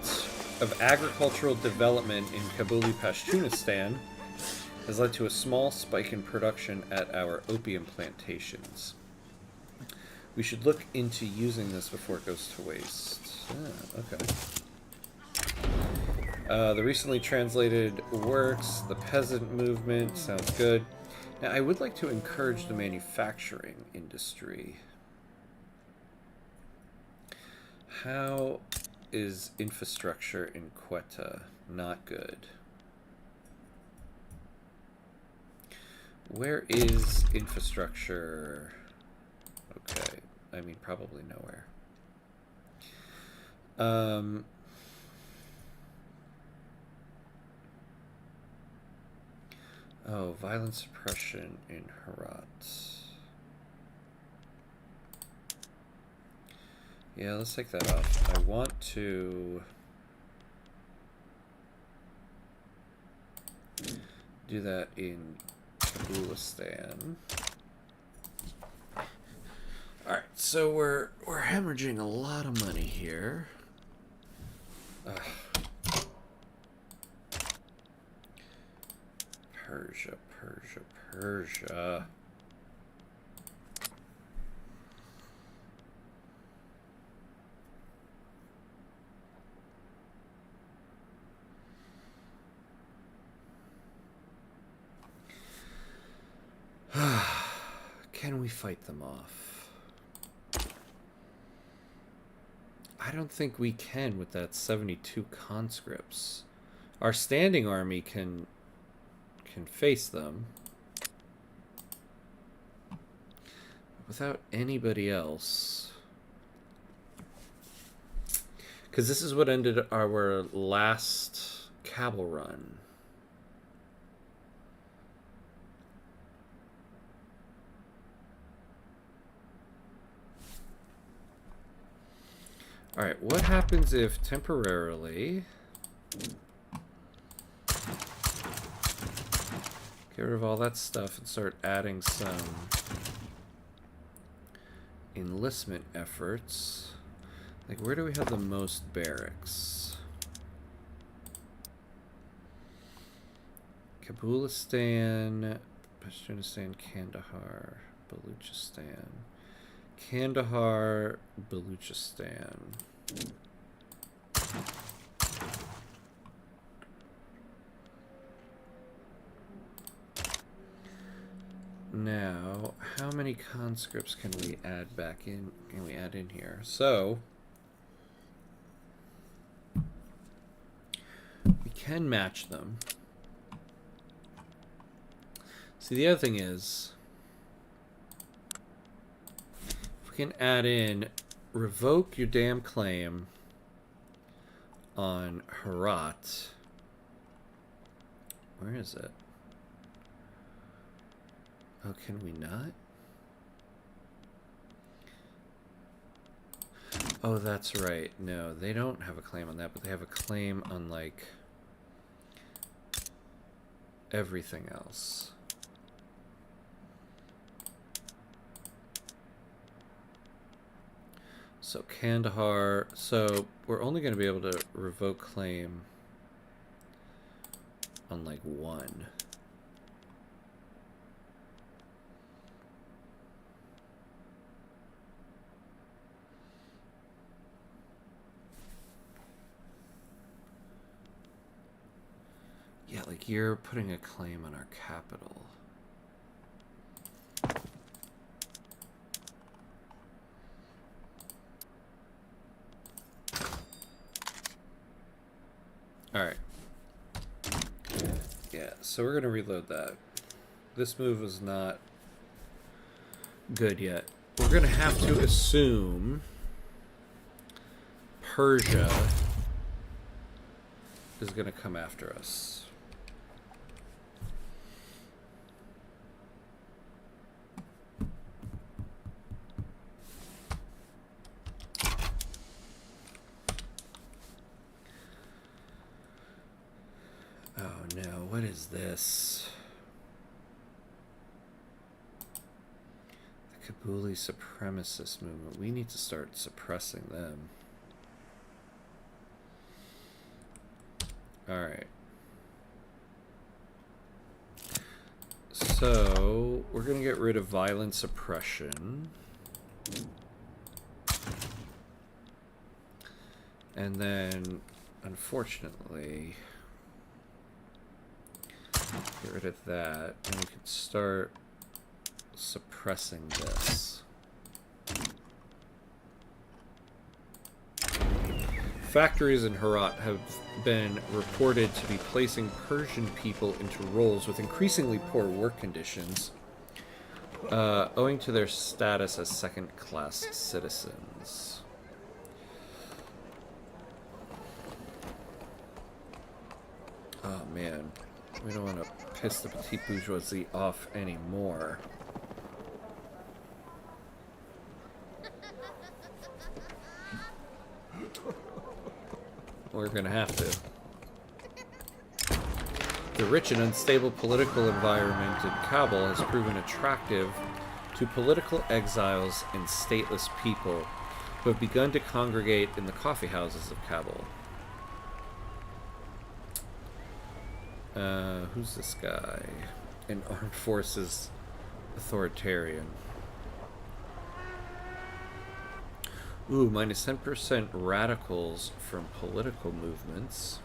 of agricultural development in Kabuli, Pashtunistan has led to a small spike in production at our opium plantations. We should look into using this before it goes to waste. Okay. The recently translated works, the peasant movement, sounds good. Now, I would like to encourage the manufacturing industry. How is infrastructure in Quetta? Not good. Where is infrastructure? Okay, I mean probably nowhere. Oh, violence suppression in Herat. Yeah, let's take that off. I want to do that in Kabulistan. Alright, so we're hemorrhaging a lot of money here. Ugh. Persia. Can we fight them off? I don't think we can with that 72 conscripts. Our standing army can face them. Without anybody else. Because this is what ended our last Kabul run. Alright, what happens if temporarily... Get rid of all that stuff and start adding some enlistment efforts. Like, where do we have the most barracks? Kabulistan, Pashtunistan, Kandahar, Baluchistan. Kandahar, Baluchistan. Now, how many conscripts can we add back in? Can we add in here? So, we can match them. See, the other thing is, if we can add in, revoke your damn claim on Herat. Where is it? Oh, can we not? Oh, that's right. No, they don't have a claim on that, but they have a claim on, like, everything else. So, Kandahar. So, we're only going to be able to revoke claim on, like, one. Yeah, like, you're putting a claim on our capital. Alright. Yeah, so we're going to reload that. This move was not good yet. We're going to have to assume Persia is going to come after us. What is this? The Kabuli supremacist movement. We need to start suppressing them. Alright. So, we're going to get rid of violent suppression. And then, unfortunately, get rid of that. And we can start suppressing this. Factories in Herat have been reported to be placing Persian people into roles with increasingly poor work conditions, owing to their status as second-class citizens. Oh man, we don't want to piss the petite bourgeoisie off anymore. We're gonna have to. The rich and unstable political environment in Kabul has proven attractive to political exiles and stateless people who have begun to congregate in the coffee houses of Kabul. Who's this guy? An armed forces authoritarian. Ooh, minus 10% radicals from political movements.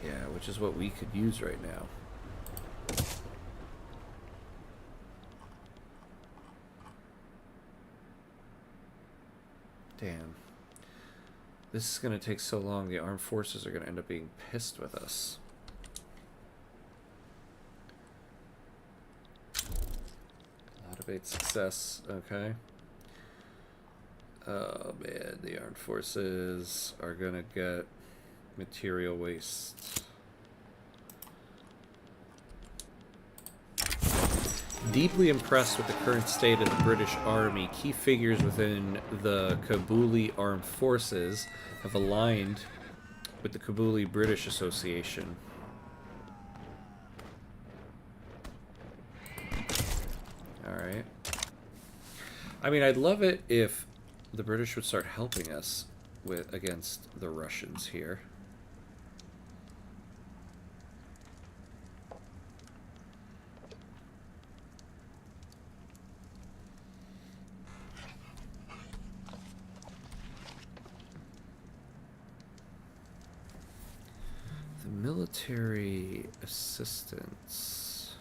Yeah, which is what we could use right now. Damn. This is going to take so long, the armed forces are going to end up being pissed with us. Motivate success, okay. Oh man, the armed forces are going to get material waste. Deeply impressed with the current state of the British Army, key figures within the Kabuli Armed Forces have aligned with the Kabuli British Association. Alright. I mean, I'd love it if the British would start helping us against the Russians here. The military assistance.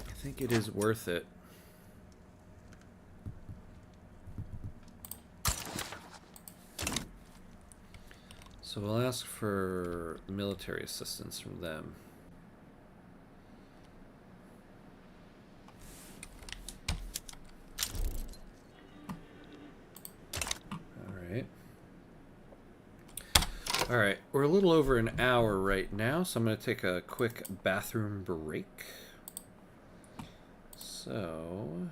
I think it is worth it. So we'll ask for military assistance from them. Alright, we're a little over an hour right now, so I'm going to take a quick bathroom break. So,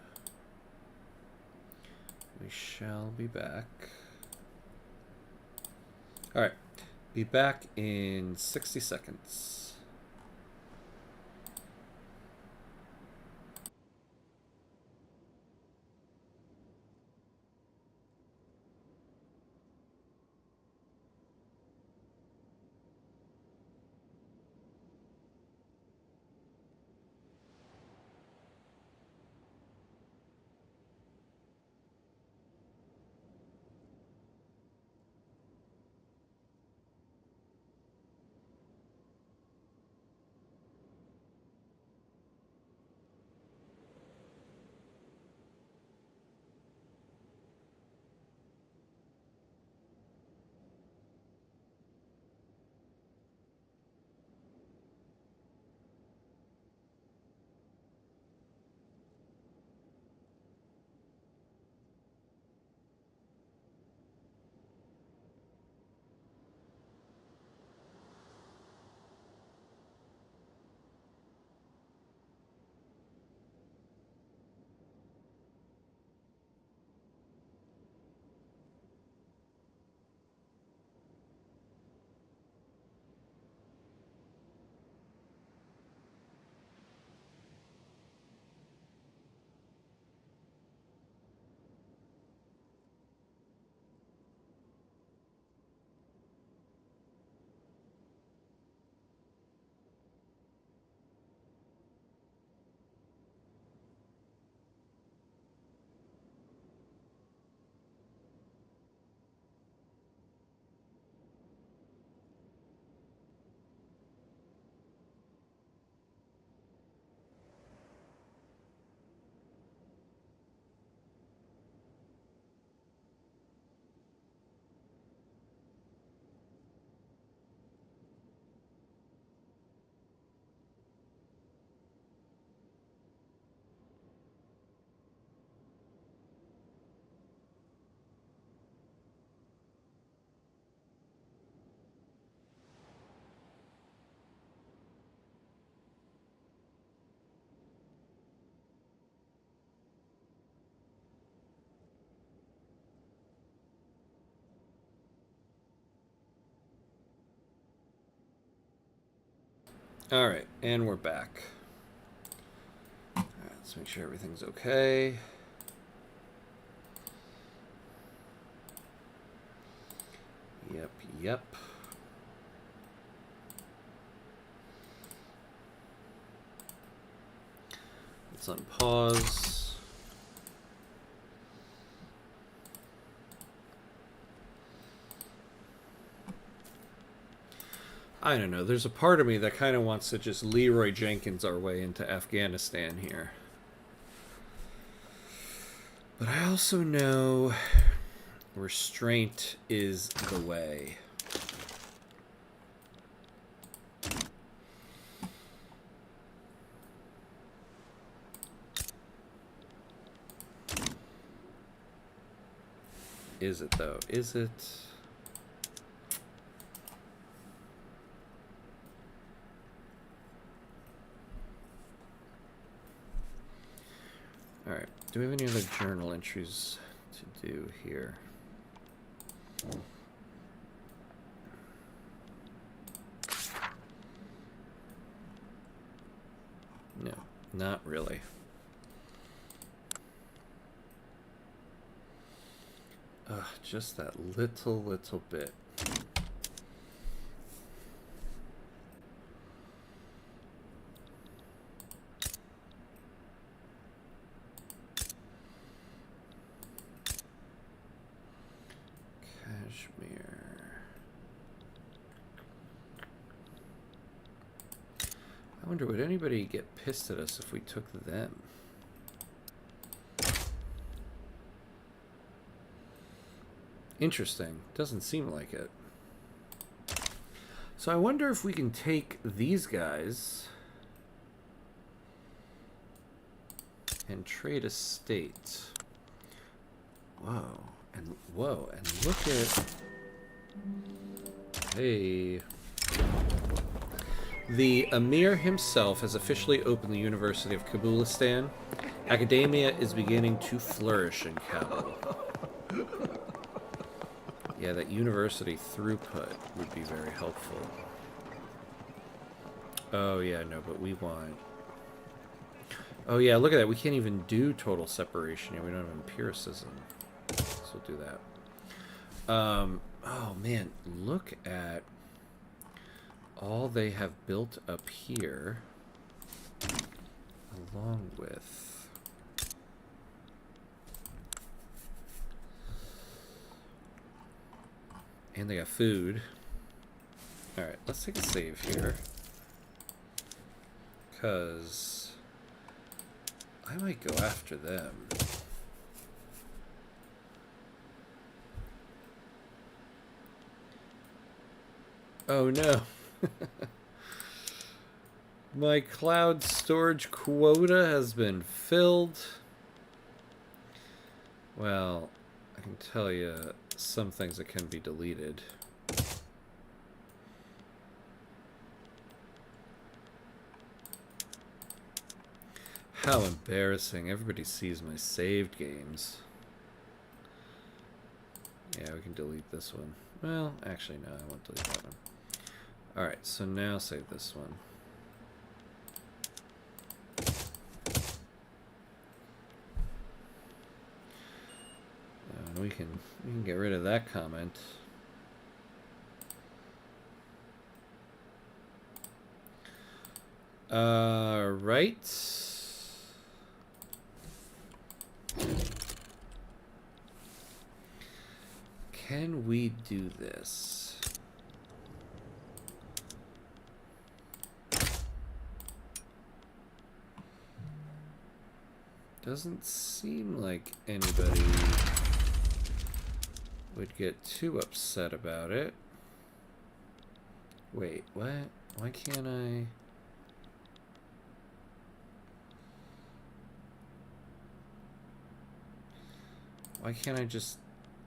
we shall be back. Alright, be back in 60 seconds. All right, and we're back. All right, let's make sure everything's okay. Yep, yep. Let's unpause. I don't know. There's a part of me that kind of wants to just Leroy Jenkins our way into Afghanistan here. But I also know restraint is the way. Is it, though? Is it? All right. Do we have any other journal entries to do here? No, not really. Just that little bit. Kashmir. I wonder, would anybody get pissed at us if we took them? Interesting. Doesn't seem like it. So I wonder if we can take these guys and trade a state. Whoa. And look at... Hey. The Emir himself has officially opened the University of Kabulistan. Academia is beginning to flourish in Kabul. Yeah, that university throughput would be very helpful. Oh, yeah, no, but we want... Oh, yeah, look at that. We can't even do total separation here. We don't have empiricism. So we'll do that. Oh, man, look at all they have built up here. Along with... And they got food. Alright, let's take a save here. Because I might go after them. Oh no. My cloud storage quota has been filled. Well, I can tell you some things that can be deleted. How embarrassing. Everybody sees my saved games. Yeah, we can delete this one. Well, actually, no, I won't delete that one. Alright, so now save this one. We can get rid of that comment. Right. Can we do this? Doesn't seem like anybody would get too upset about it. Wait, what? Why can't I? Why can't I just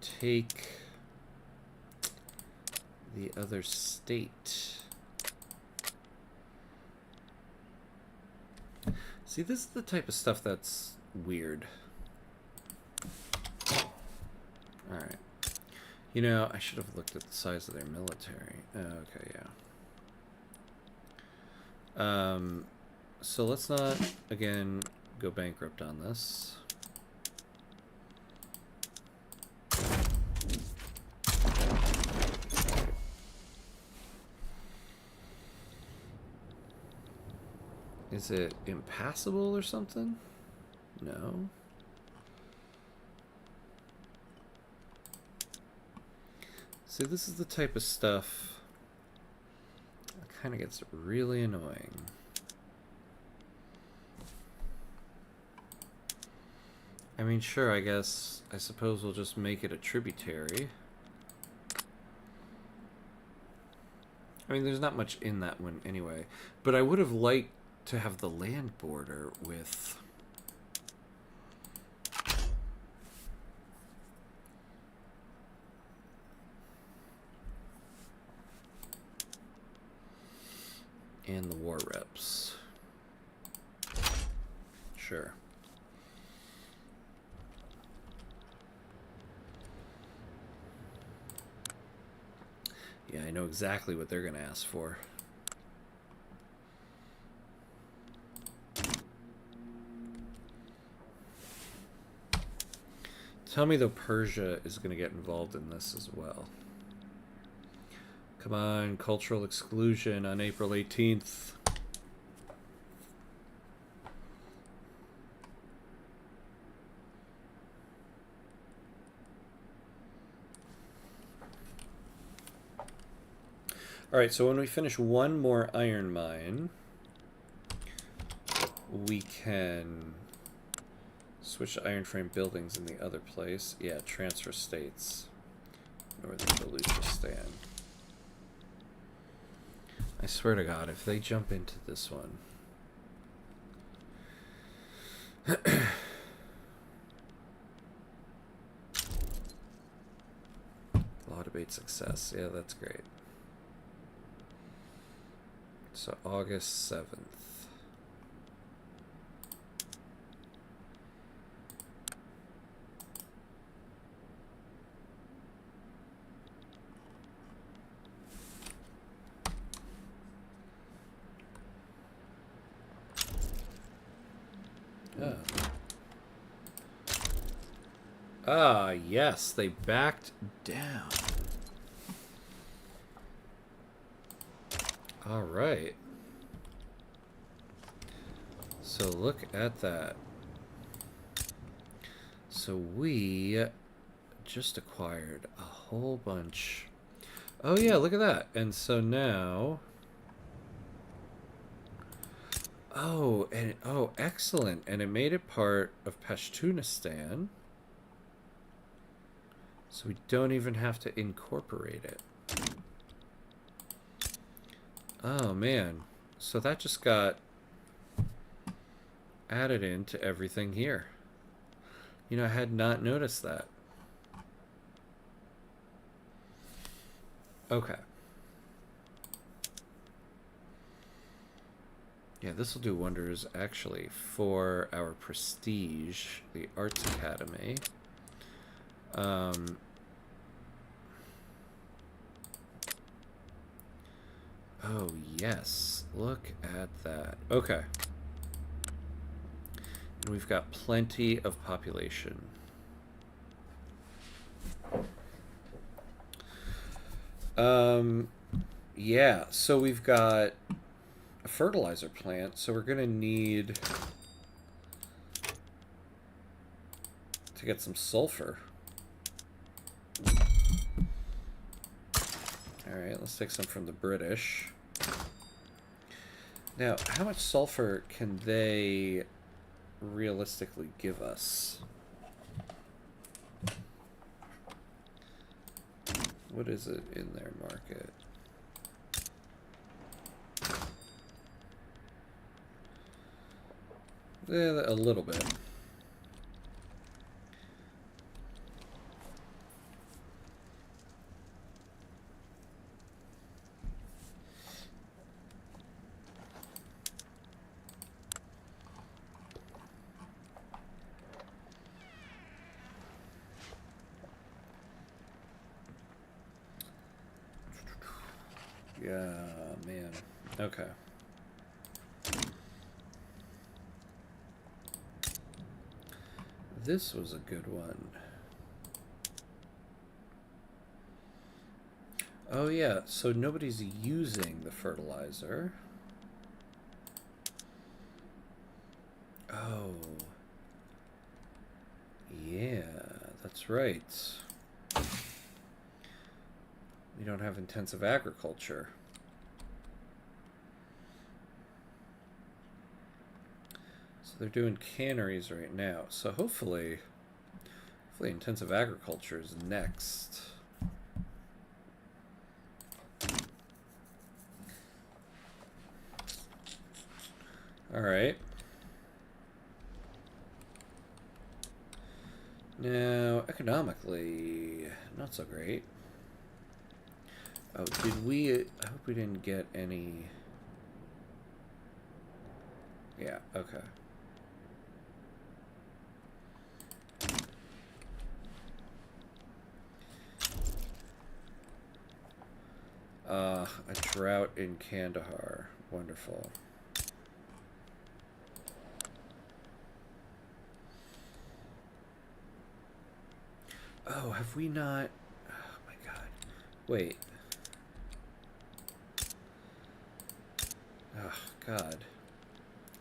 take the other state? See, this is the type of stuff that's weird. Alright. You know, I should have looked at the size of their military. Okay, So let's not, again, go bankrupt on this. Is it impassable or something? No. See, this is the type of stuff that kind of gets really annoying. I mean, sure, I suppose we'll just make it a tributary. I mean, there's not much in that one anyway. But I would have liked to have the land border with... and the war reps. Sure. Yeah, I know exactly what they're going to ask for. Tell me, though, Persia is going to get involved in this as well. Come on, cultural exclusion on April 18th. Alright, so when we finish one more iron mine, we can switch to iron frame buildings in the other place. Yeah, transfer states. Northern Baluchistan. I swear to God, if they jump into this one... Law debate success. Yeah, that's great. So August 7th. Oh. Ah, yes, they backed down. All right. So look at that. So we just acquired a whole bunch. Oh yeah, look at that. And so now... Oh, and oh, excellent. And it made it part of Pashtunistan. So we don't even have to incorporate it. Oh, man. So that just got added into everything here. You know, I had not noticed that. Okay. Yeah, this will do wonders, actually, for our prestige, the Arts Academy. Oh, yes. Look at that. Okay. And we've got plenty of population. Yeah, so we've got a fertilizer plant, so we're going to need to get some sulfur. Alright, let's take some from the British. Now, how much sulfur can they realistically give us? What is it in their market? Yeah, a little bit. Yeah, man. Okay. This was a good one. Oh yeah, so nobody's using the fertilizer. Oh. Yeah, that's right. We don't have intensive agriculture. So they're doing canneries right now. So hopefully intensive agriculture is next. All right. Now, economically, not so great. Oh, did we... I hope we didn't get any... Yeah, okay. A drought in Kandahar. Wonderful. Oh, have we not... Oh my god. Wait. Oh, God.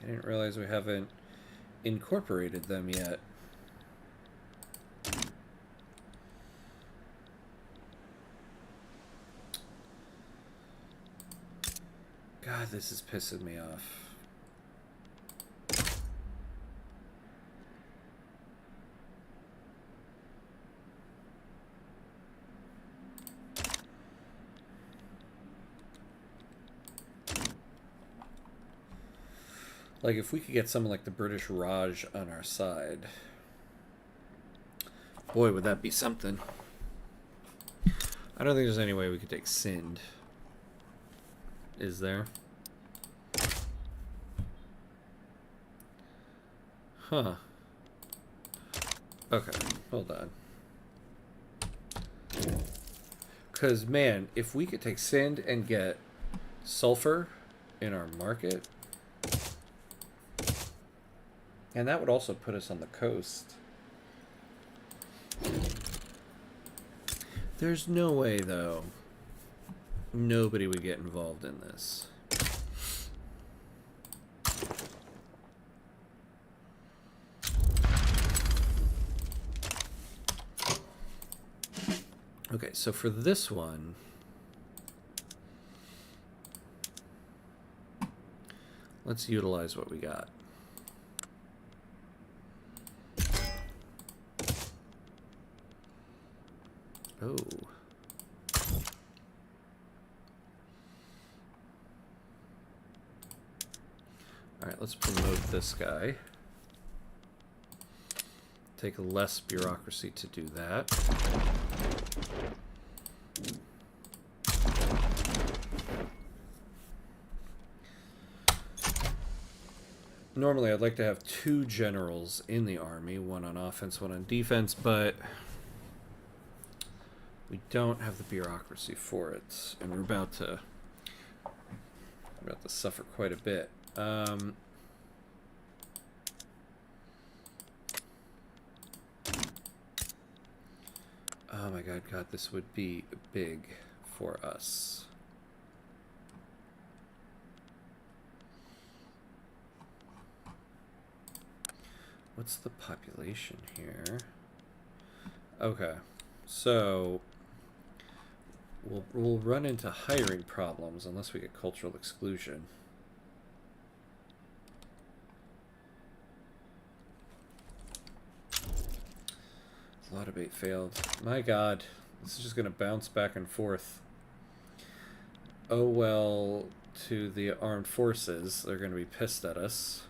I didn't realize we haven't incorporated them yet. God, this is pissing me off. Like, if we could get someone like the British Raj on our side, boy, would that be something. I don't think there's any way we could take Sind. Is there? Huh. Okay, hold on. Because, man, if we could take Sind and get sulfur in our market... And that would also put us on the coast. There's no way, though, nobody would get involved in this. Okay, so for this one... let's utilize what we got. Oh. Alright, let's promote this guy. Take less bureaucracy to do that. Normally I'd like to have 2 generals in the army, one on offense, one on defense, but we don't have the bureaucracy for it, and we're about to suffer quite a bit. Oh my God, this would be big for us. What's the population here? Okay, so we'll run into hiring problems unless we get cultural exclusion. A lot of bait failed. My God, this is just going to bounce back and forth. Oh well, to the armed forces, they're going to be pissed at us.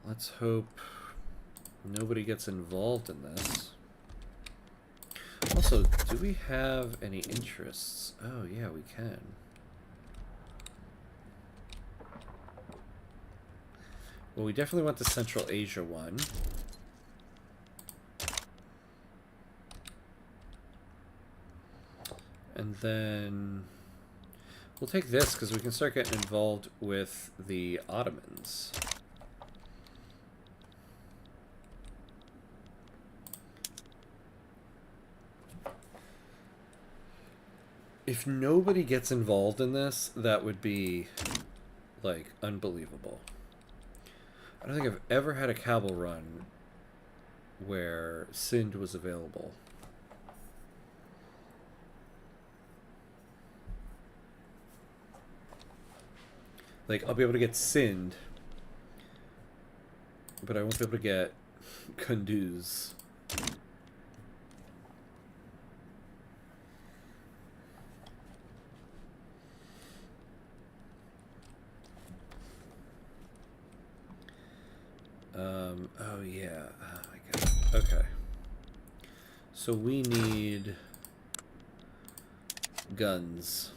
Let's hope nobody gets involved in this. Also, do we have any interests? Oh, yeah, we can. Well, we definitely want the Central Asia one. And then we'll take this because we can start getting involved with the Ottomans. If nobody gets involved in this, that would be, like, unbelievable. I don't think I've ever had a Kabul run where Sind was available. Like, I'll be able to get Sind, but I won't be able to get Kunduz. Oh yeah. Oh my god. Okay. So we need guns.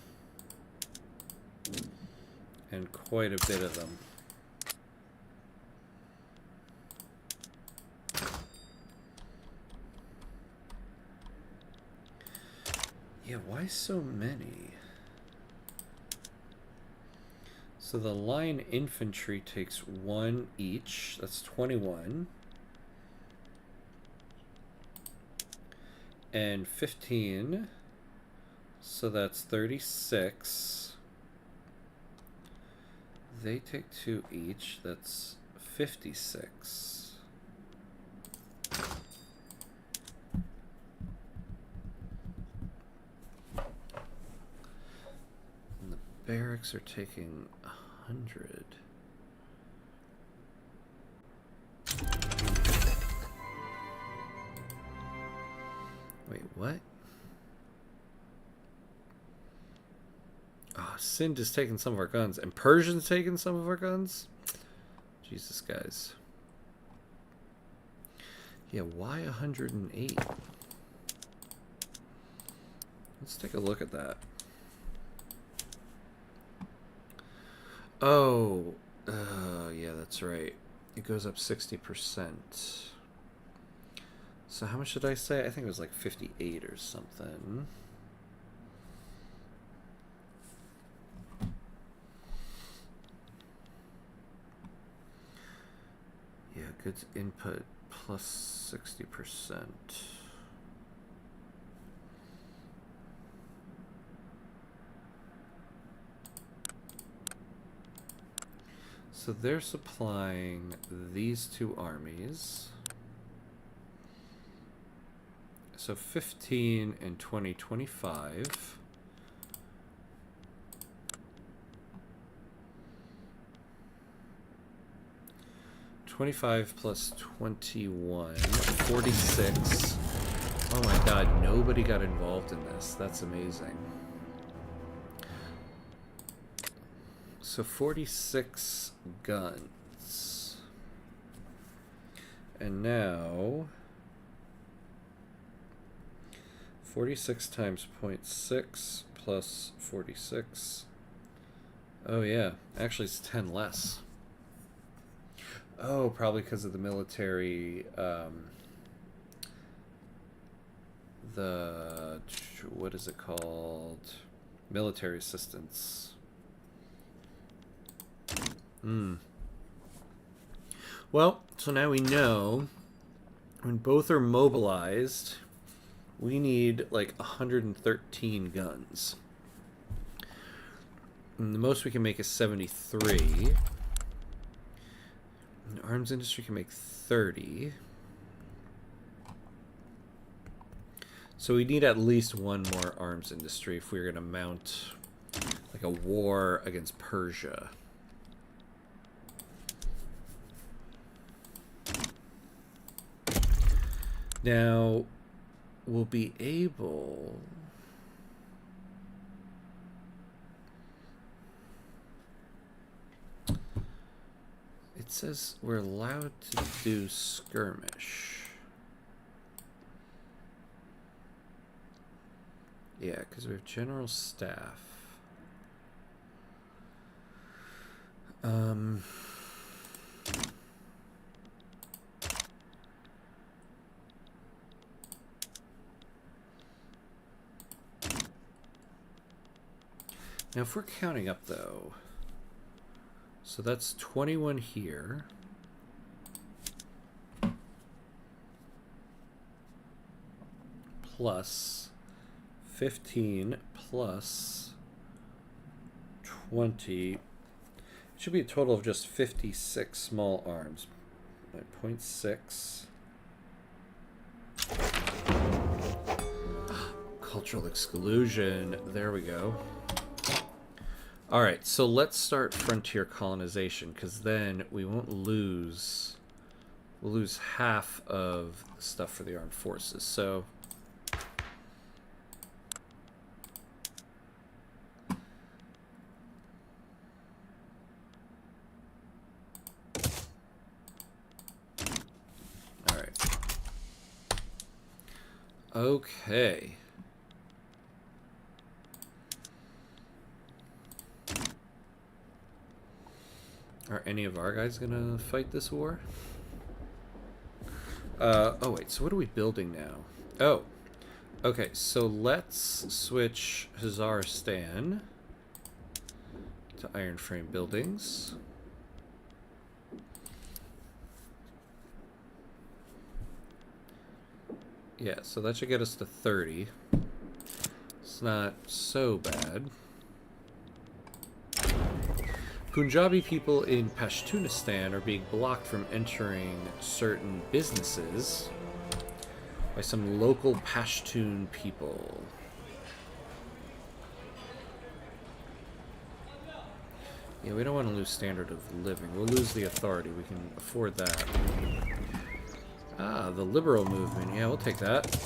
And quite a bit of them. Yeah, why so many? So the line infantry takes 1 each. That's 21. And 15. So that's 36. They take 2 each. That's 56. And the barracks are taking 100. Wait, what? Oh, Sind is taking some of our guns, and Persian's taking some of our guns? Jesus, guys. Yeah, why 108? Let's take a look at that. Oh, yeah, that's right. It goes up 60%. So how much did I say? I think it was like 58 or something. Yeah, goods input plus 60%. So they're supplying these 2 armies. So 15 and 20, 25. Plus 21, 46. Oh my god, nobody got involved in this. That's amazing. So 46 guns. And now 46 times 0.6 plus 46. Oh yeah, actually it's 10 less. Oh, probably because of the military, what is it called? Military assistance. Well, so now we know when both are mobilized, we need like 113 guns. And the most we can make is 73. And the arms industry can make 30. So we need at least one more arms industry if we're going to mount like a war against Persia. Now, we'll be able... It says we're allowed to do skirmish. Yeah, because we have general staff. Now, if we're counting up, though, so that's 21 here. Plus 15 plus 20. It should be a total of just 56 small arms. 0.6. Cultural exclusion. There we go. All right, so let's start frontier colonization, because then we won't lose. We'll lose half of the stuff for the armed forces. So all right. Okay. Are any of our guys gonna fight this war? Oh wait, so what are we building now? Oh, okay, so let's switch Hazaristan to iron frame buildings. Yeah, so that should get us to 30. It's not so bad. Punjabi people in Pashtunistan are being blocked from entering certain businesses by some local Pashtun people. Yeah, we don't want to lose standard of living. We'll lose the authority. We can afford that. Ah, the liberal movement. Yeah, we'll take that.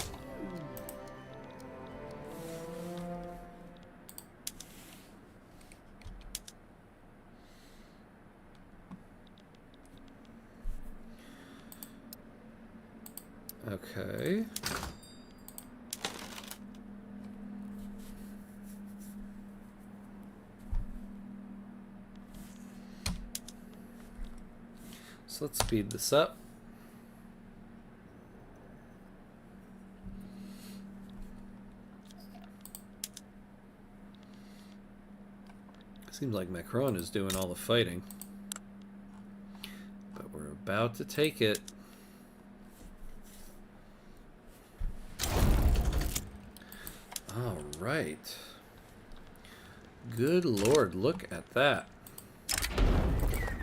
Okay. So let's speed this up. Seems like Macron is doing all the fighting. But we're about to take it. All right. Good Lord, look at that.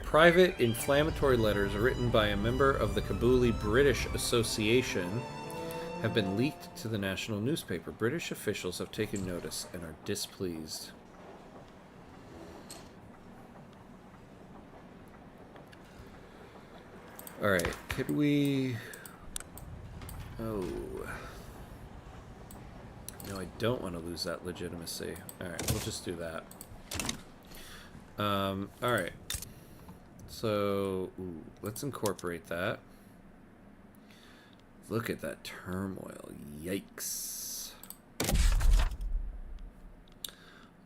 Private inflammatory letters written by a member of the Kabuli British Association have been leaked to the national newspaper. British officials have taken notice and are displeased. All right, could we... Oh... No, I don't want to lose that legitimacy. Alright, we'll just do that. Alright. So, let's incorporate that. Look at that turmoil. Yikes.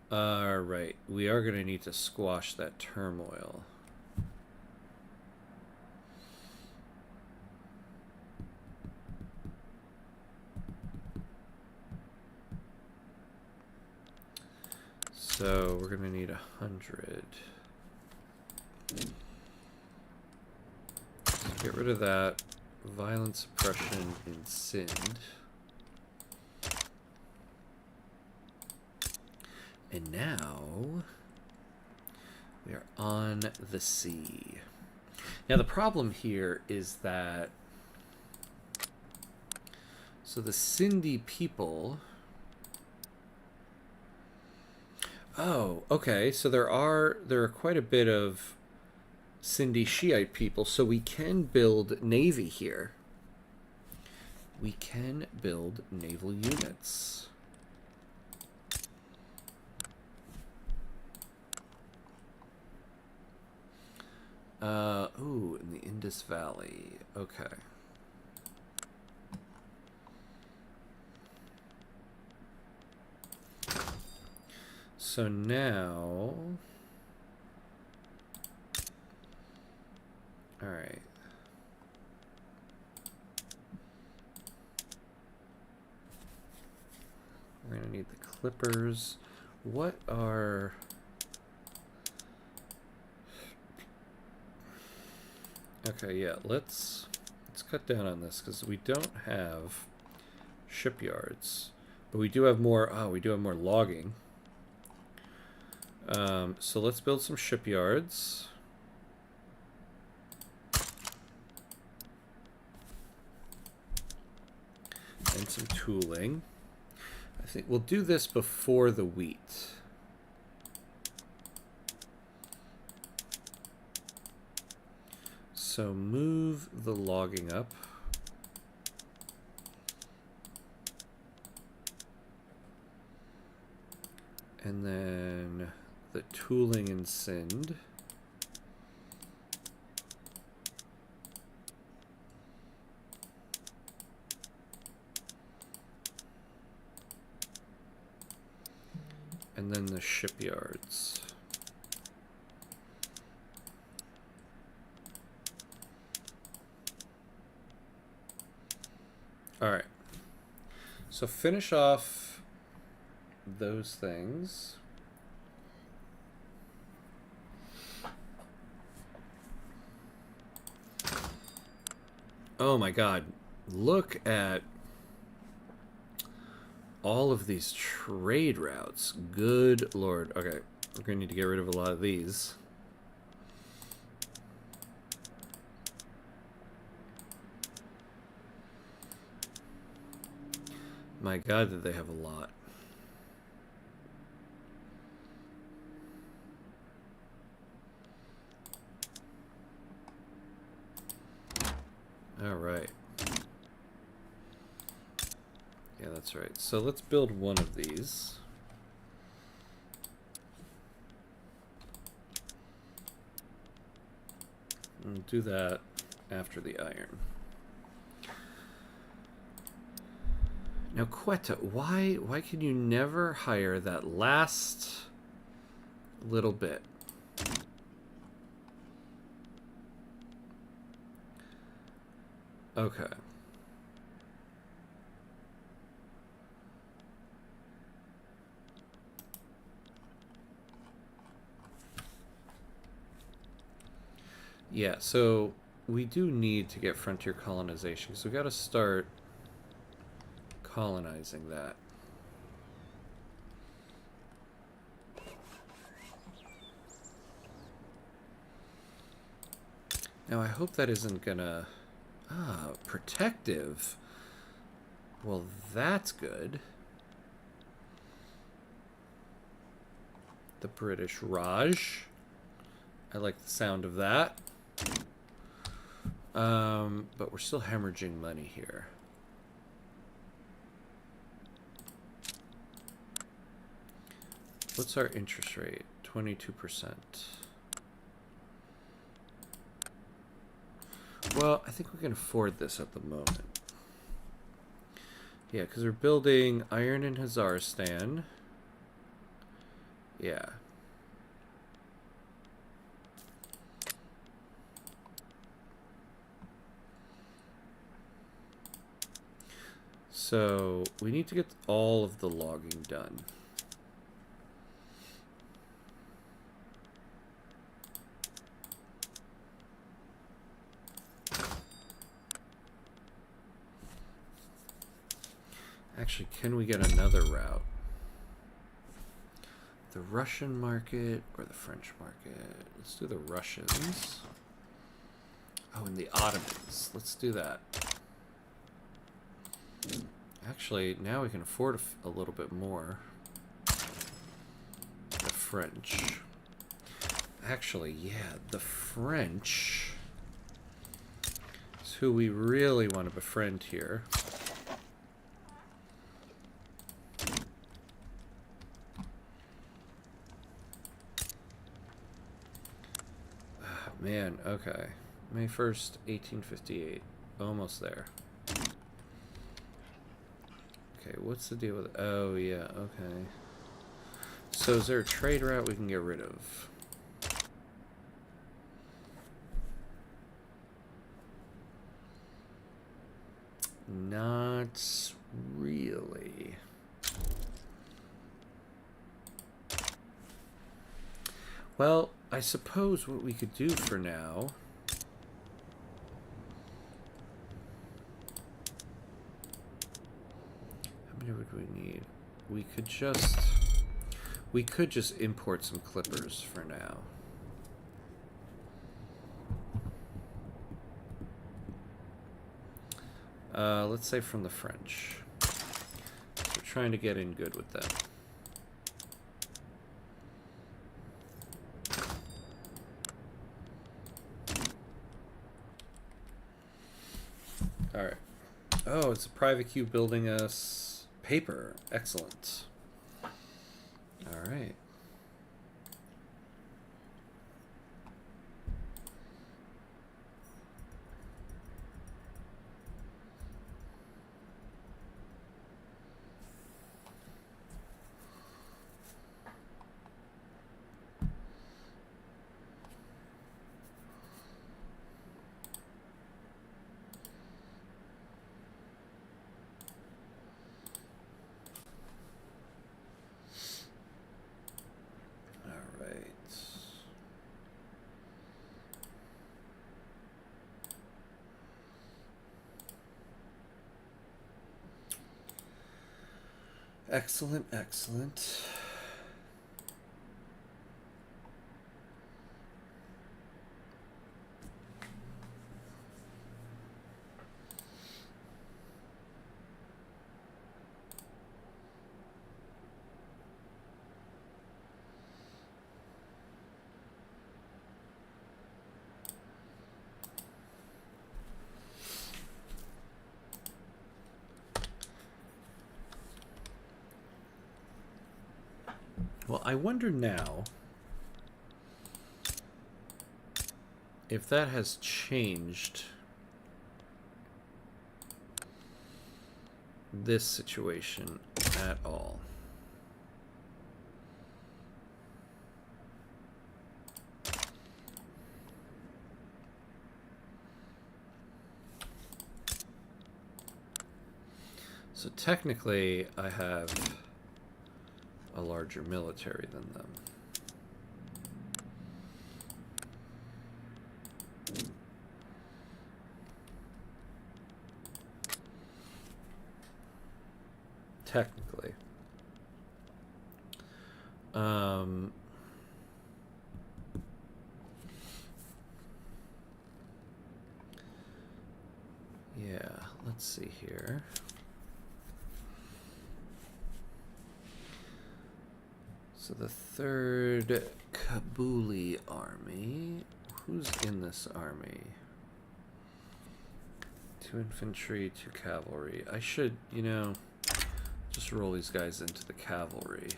Alright, we are going to need to squash that turmoil. So we're going to need 100. Get rid of that. Violence suppression in Sindh. And now we are on the sea. Now the problem here is that so the Sindhi people. Oh, okay. So there are quite a bit of Sindhi Shiite people, so we can build navy here. We can build naval units. Ooh, in the Indus Valley. Okay. So now, all right. We're gonna need the clippers. What are? Okay, yeah. Let's cut down on this because we don't have shipyards. But we do have more. Oh, we do have more logging. So let's build some shipyards. And some tooling. I think we'll do this before the wheat. So move the logging up. And then the tooling and send. And then the shipyards. All right. So finish off those things. Oh my God. Look at all of these trade routes. Good Lord. Okay. We're going to need to get rid of a lot of these. My God, did they have a lot. All right. Yeah, that's right. So let's build one of these. And do that after the iron. Now, Quetta, why can you never hire that last little bit? Okay. Yeah, so we do need to get frontier colonization, so we got to start colonizing that. Now I hope that isn't gonna... Ah, protective. Well, that's good. The British Raj. I like the sound of that. But we're still hemorrhaging money here. What's our interest rate? 22%. Well, I think we can afford this at the moment. Yeah, because we're building iron in Hazaristan. Yeah. So we need to get all of the logging done. Actually, can we get another route? The Russian market or the French market? Let's do the Russians. Oh, and the Ottomans. Let's do that. Actually, now we can afford a little bit more. The French. Actually, yeah, the French is who we really want to befriend here. Man, okay. May 1st, 1858. Almost there. Okay, what's the deal with... Oh, yeah, okay. So is there a trade route we can get rid of? Not really. Well, I suppose what we could do for now... How many would we need? we could just import some clippers for now. Let's say from the French. We're trying to get in good with them. All right. Oh, it's a private queue building us paper. Excellent. All right. Excellent, excellent. Well, I wonder now if that has changed this situation at all. So technically, I have a larger military than them. Technically. Yeah, let's see here. So the 3rd Kabuli army, who's in this army? 2 infantry, 2 cavalry. I should, you know, just roll these guys into the cavalry.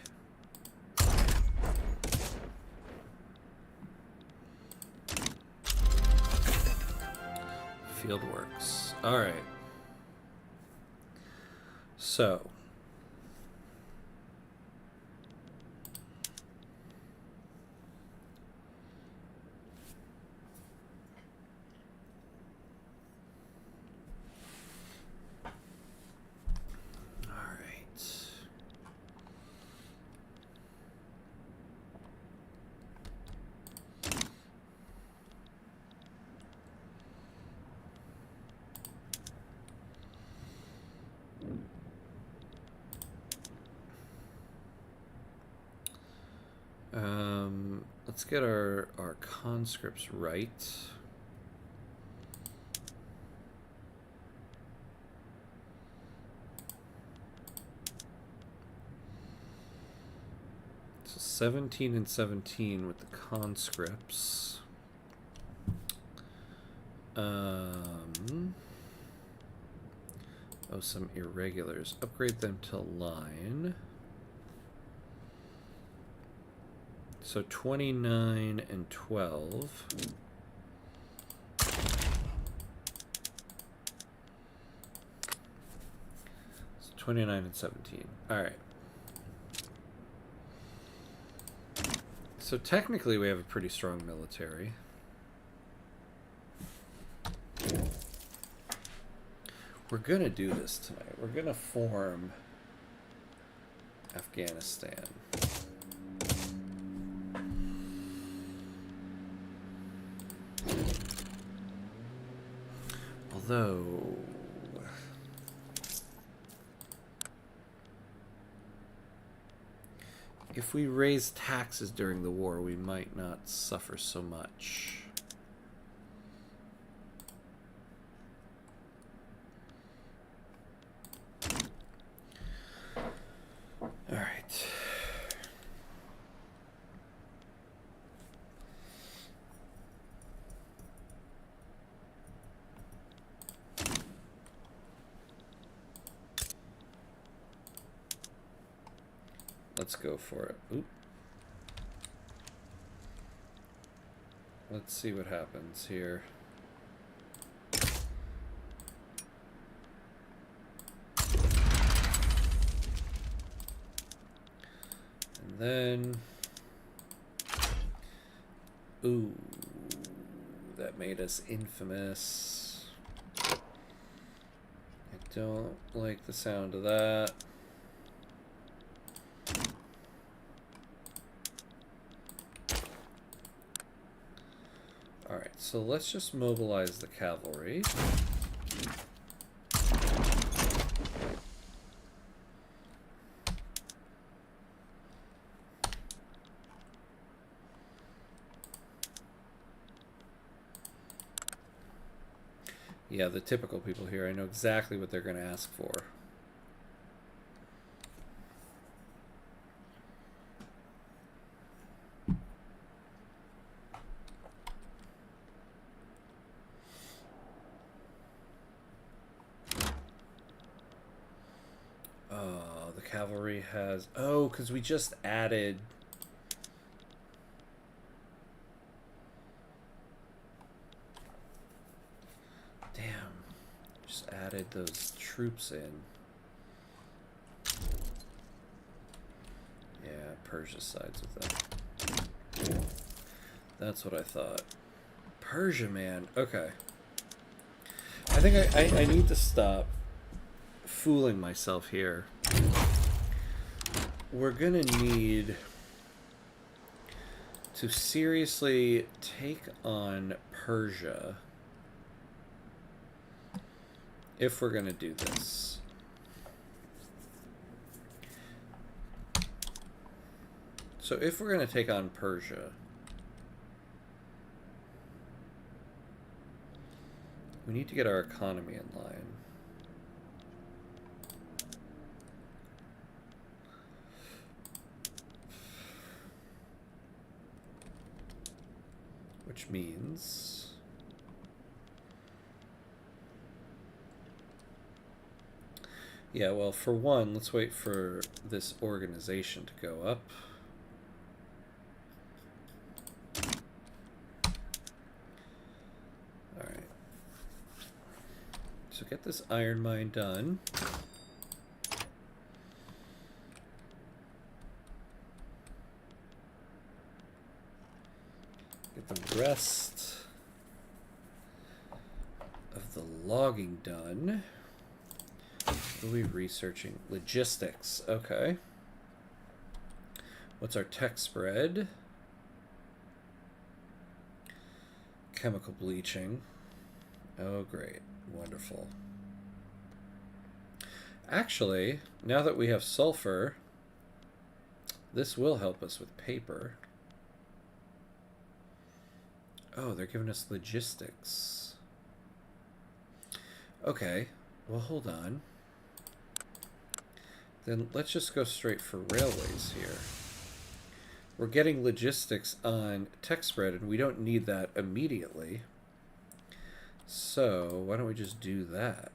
Field works. All right. So. Let's get our conscripts right. So 17 and 17 with the conscripts. Oh, some irregulars. Upgrade them to line. So 29 and 12. So 29 and 17. All right. So technically we have a pretty strong military. We're going to do this tonight. We're going to form Afghanistan. Although if we raise taxes during the war, we might not suffer so much. All right. Let's go for it. Oop. Let's see what happens here. And then... Ooh. That made us infamous. I don't like the sound of that. Alright, so let's just mobilize the cavalry. Yeah, the typical people here, I know exactly what they're going to ask for. The cavalry has... Oh, because we just added... Damn. Just added those troops in. Yeah, Persia sides with them. That's what I thought. Persia, man. Okay. I think I need to stop fooling myself here. We're gonna need to seriously take on Persia if we're gonna do this. So if we're gonna take on Persia, we need to get our economy in line. Which means yeah, well, for one, let's wait for this organization to go up. All right. So get this iron mine done. Get the rest of the logging done. What are we researching? Logistics. Okay. What's our tech spread? Chemical bleaching. Oh, great. Wonderful. Actually, now that we have sulfur, this will help us with paper. Oh, they're giving us logistics. Okay. Well, hold on. Then let's just go straight for railways here. We're getting logistics on tech spread, and we don't need that immediately. So why don't we just do that?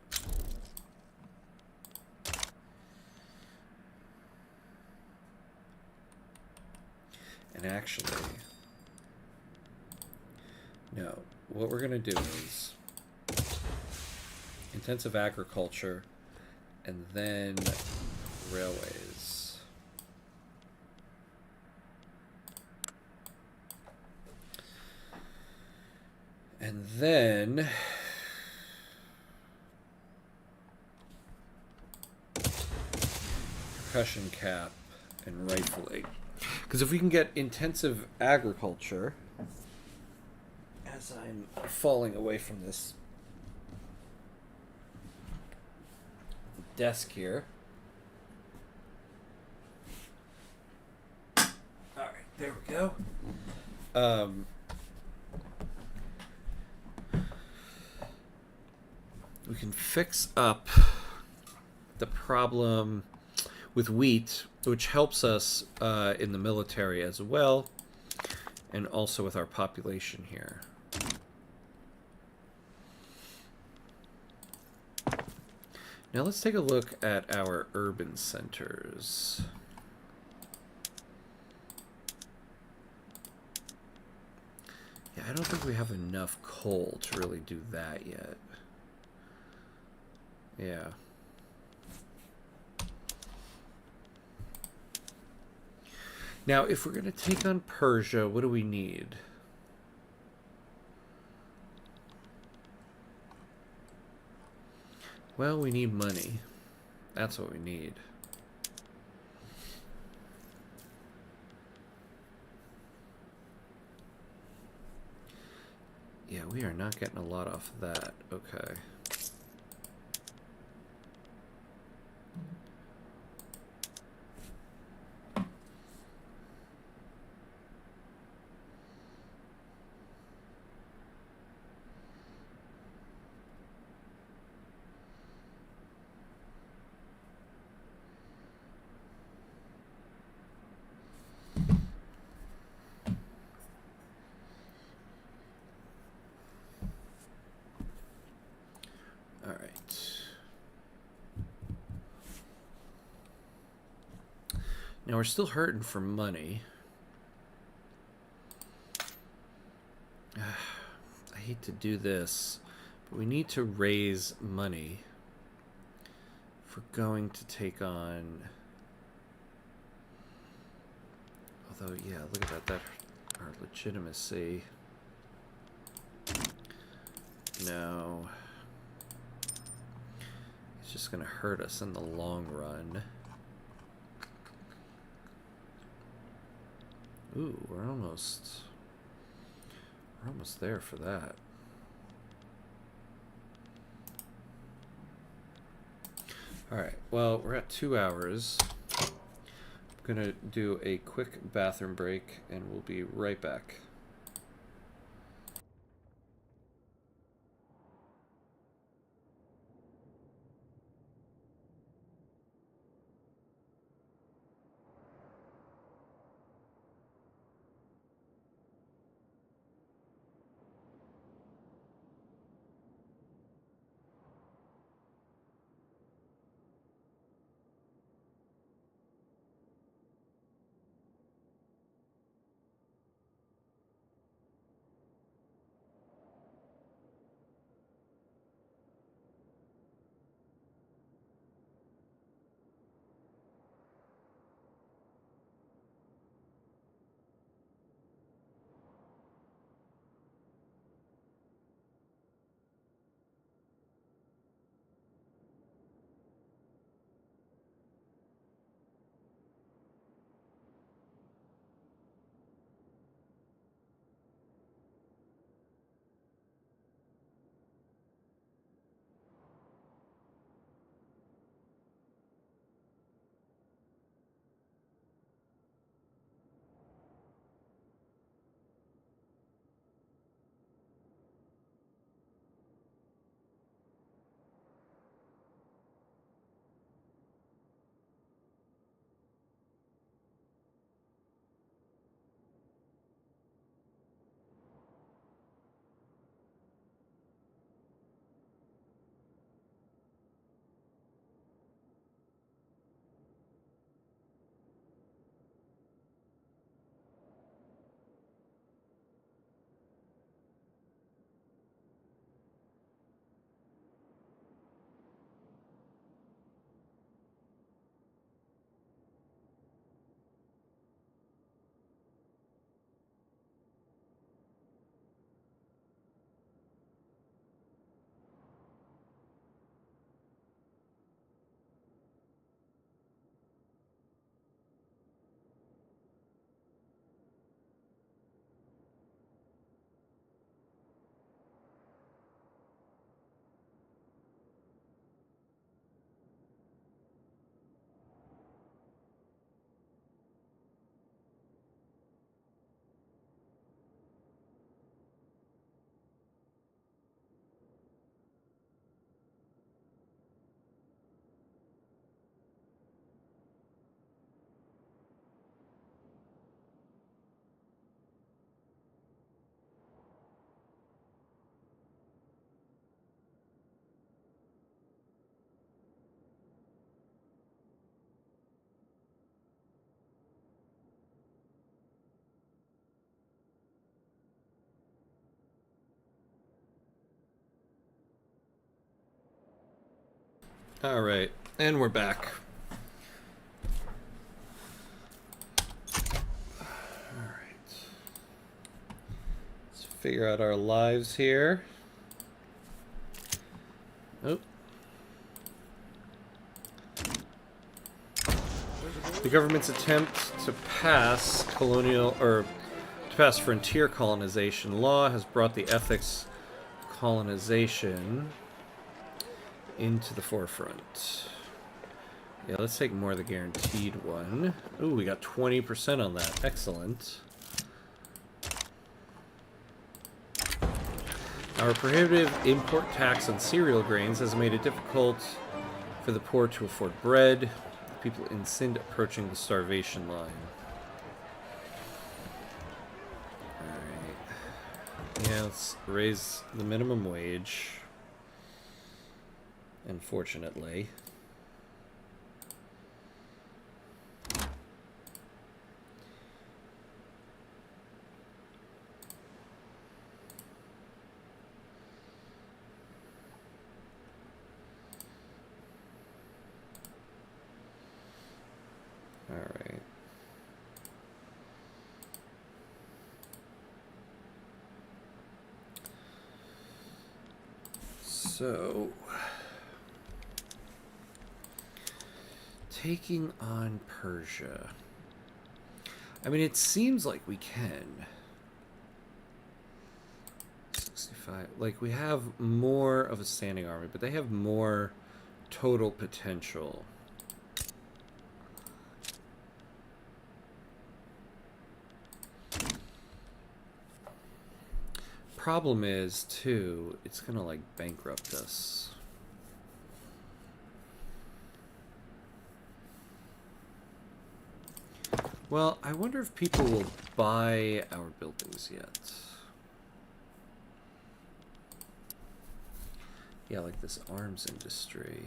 And actually, no. What we're going to do is intensive agriculture and then railways. And then percussion cap and rifling. Because if we can get intensive agriculture, as I'm falling away from this desk here, There we go. Um, we can fix up the problem with wheat, which helps us in the military as well, and also with our population here. Now let's take a look at our urban centers. Yeah, I don't think we have enough coal to really do that yet. Yeah. Now, if we're going to take on Persia, what do we need? Well, we need money. That's what we need. Yeah, we are not getting a lot off of that. Okay. All right. Now we're still hurting for money. I hate to do this, but we need to raise money if we're going to take on... Although, yeah, look at that. Our legitimacy. No. It's just going to hurt us in the long run. Ooh, we're almost there for that. Alright, well, we're at 2 hours. I'm gonna do a quick bathroom break, and we'll be right back. All right, and we're back. All right. Let's figure out our lives here. Oh. The government's attempt to pass frontier colonization law has brought the ethics of colonization into the forefront. Yeah, let's take more of the guaranteed one. Ooh, we got 20% on that. Excellent. Our prohibitive import tax on cereal grains has made it difficult for the poor to afford bread. People in Sind approaching the starvation line. Alright. Yeah, let's raise the minimum wage. Unfortunately. Alright. So, taking on Persia. I mean, it seems like we can. 65. Like, we have more of a standing army, but they have more total potential. Problem is, too, it's gonna, like, bankrupt us. Well, I wonder if people will buy our buildings yet. Yeah, like this arms industry.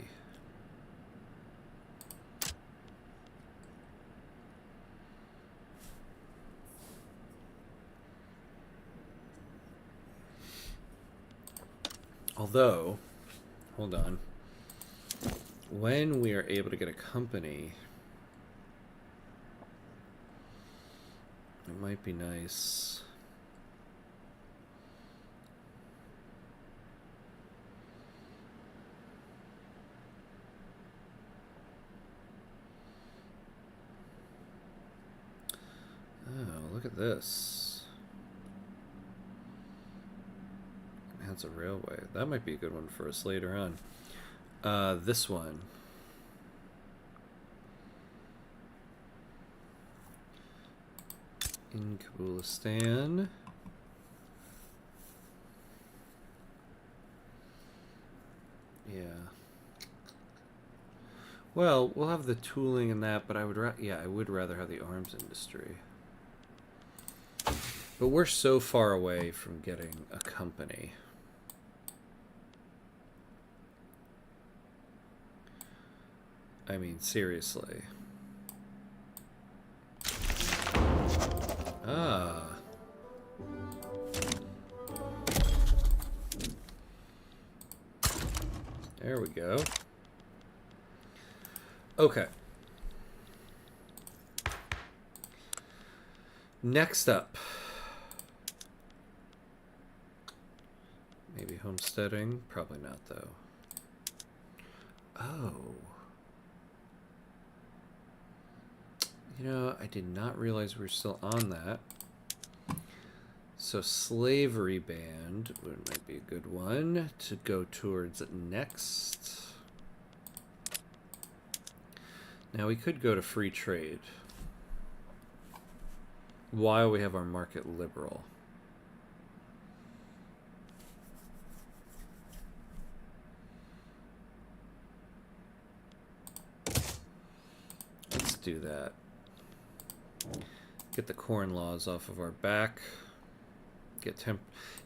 Although, hold on. When we are able to get a company, it might be nice. Oh, look at this. That's a railway. That might be a good one for us later on. This one. In Kabulistan. Yeah. Well, we'll have the tooling and that, but I would rather have the arms industry. But we're so far away from getting a company. I mean, seriously. Ah. There we go. Okay. Next up. Maybe homesteading? Probably not, though. Oh. You know, I did not realize we were still on that. So slavery band might be a good one to go towards next. Now we could go to free trade while we have our market liberal. Let's do that. Get the corn laws off of our back. Get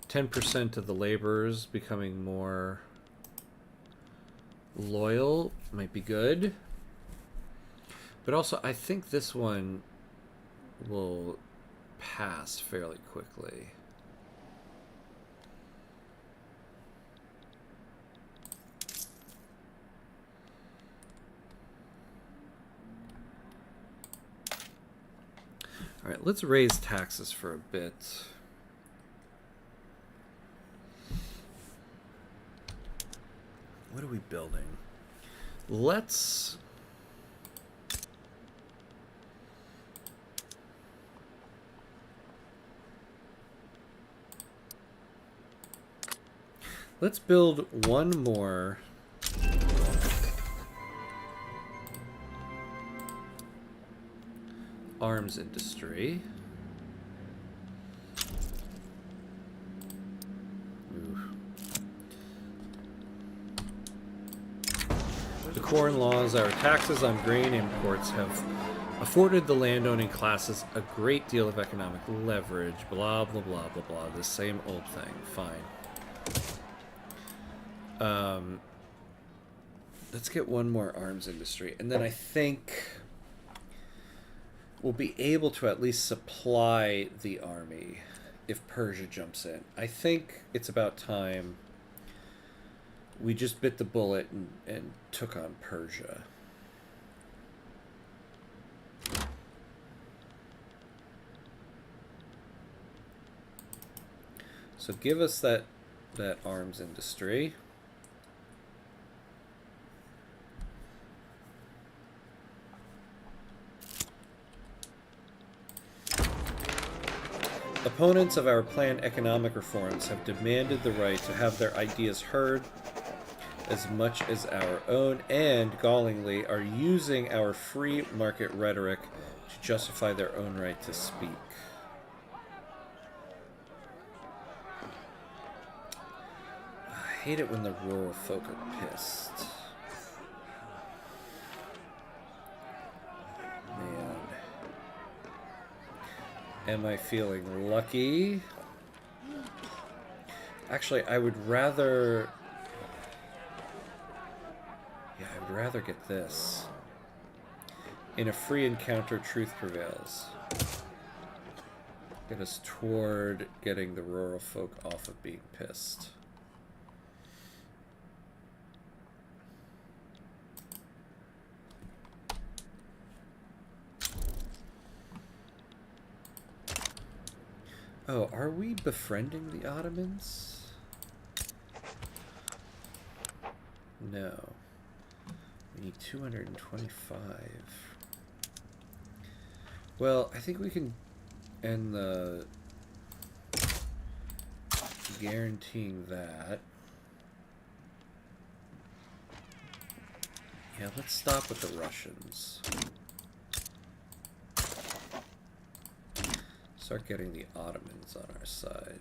10% of the laborers becoming more loyal. Might be good. But also, I think this one will pass fairly quickly. All right, let's raise taxes for a bit. What are we building? Let's build one more arms industry. Ooh. The corn laws, our taxes on grain imports have afforded the landowning classes a great deal of economic leverage. Blah, blah, blah, blah, blah. The same old thing. Fine. Let's get one more arms industry. And then I think we'll be able to at least supply the army if Persia jumps in. I think it's about time we just bit the bullet and took on Persia. So give us that arms industry. Opponents of our planned economic reforms have demanded the right to have their ideas heard as much as our own, and, gallingly, are using our free market rhetoric to justify their own right to speak. I hate it when the rural folk are pissed. Man. Am I feeling lucky? Actually, I would rather... Yeah, I would rather get this. In a free encounter, truth prevails. Get us toward getting the rural folk off of being pissed. Oh, are we befriending the Ottomans? No. We need 225. Well, I think we can end the guaranteeing that. Yeah, let's stop with the Russians. Start getting the Ottomans on our side.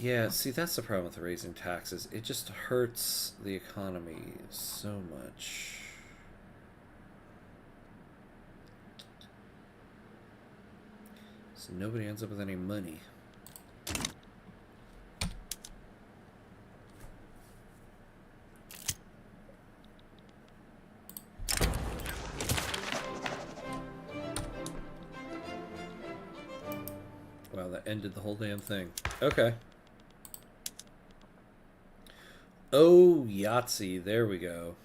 Yeah, see, that's the problem with raising taxes. It just hurts the economy so much. So nobody ends up with any money. Wow, that ended the whole damn thing. Okay. Oh, Yahtzee. There we go.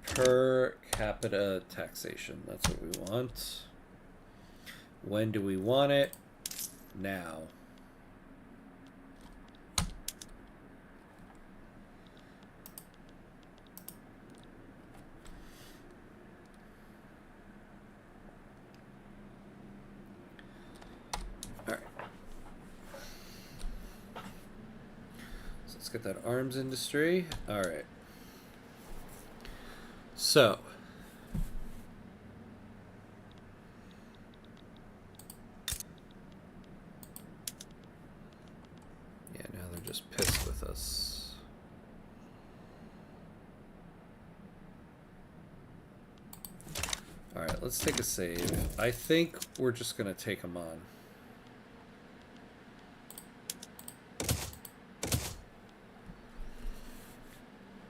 Per capita taxation. That's what we want. When do we want it? Now. Get that arms industry. All right. So. Yeah, now they're just pissed with us. All right, let's take a save. I think we're just going to take them on.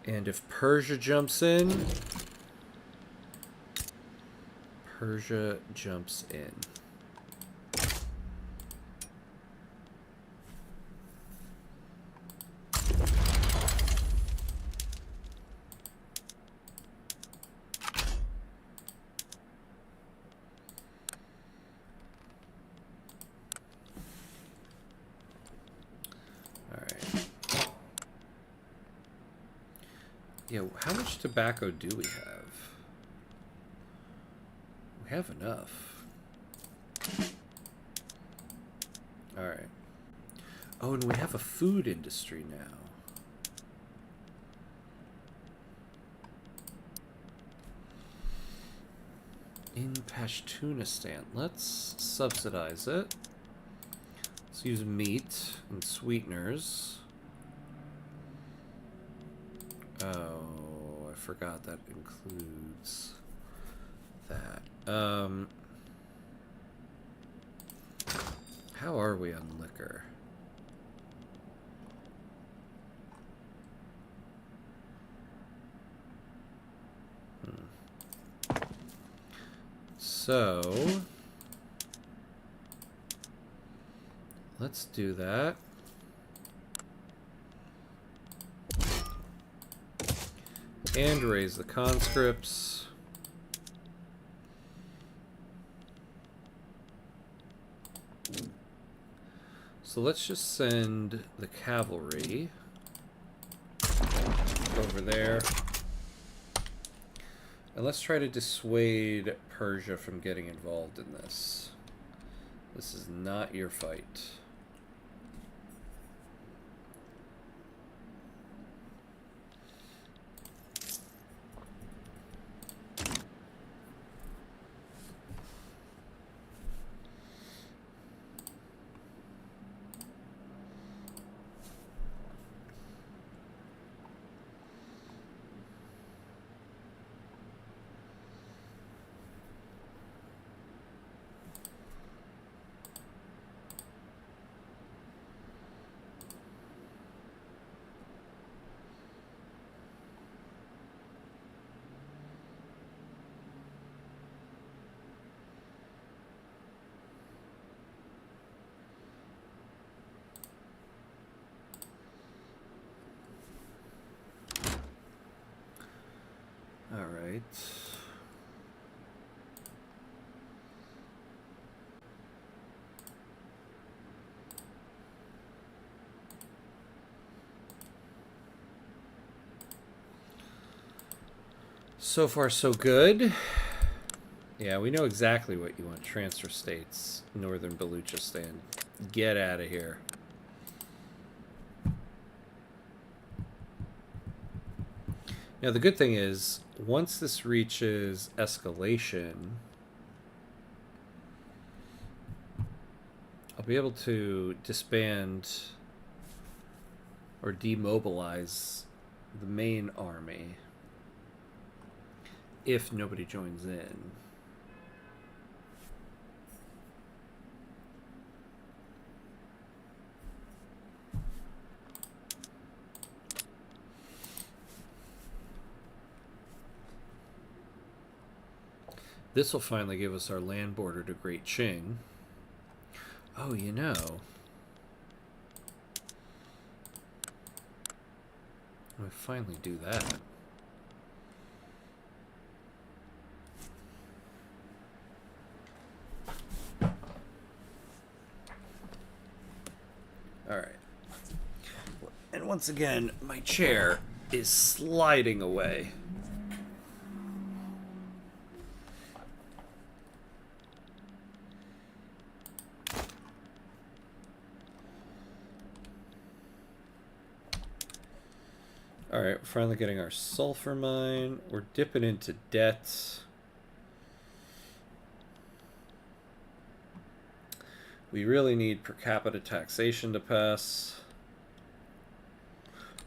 And if Persia jumps in, Persia jumps in. Yeah, how much tobacco do we have? We have enough. Alright. Oh, and we have a food industry now. In Pashtunistan. Let's subsidize it. Let's use meat and sweeteners. Oh, I forgot that includes that. How are we on liquor? So, let's do that. And raise the conscripts. So let's just send the cavalry over there. And let's try to dissuade Persia from getting involved in this. This is not your fight. All right. So far, so good. Yeah, we know exactly what you want. Transfer states, northern Baluchistan. Get out of here. Now, the good thing is, once this reaches escalation, I'll be able to disband or demobilize the main army if nobody joins in. This will finally give us our land border to Great Qing. Oh, you know. We finally do that. Alright. And once again, my chair is sliding away. Alright, we're finally getting our sulfur mine. We're dipping into debt. We really need per capita taxation to pass.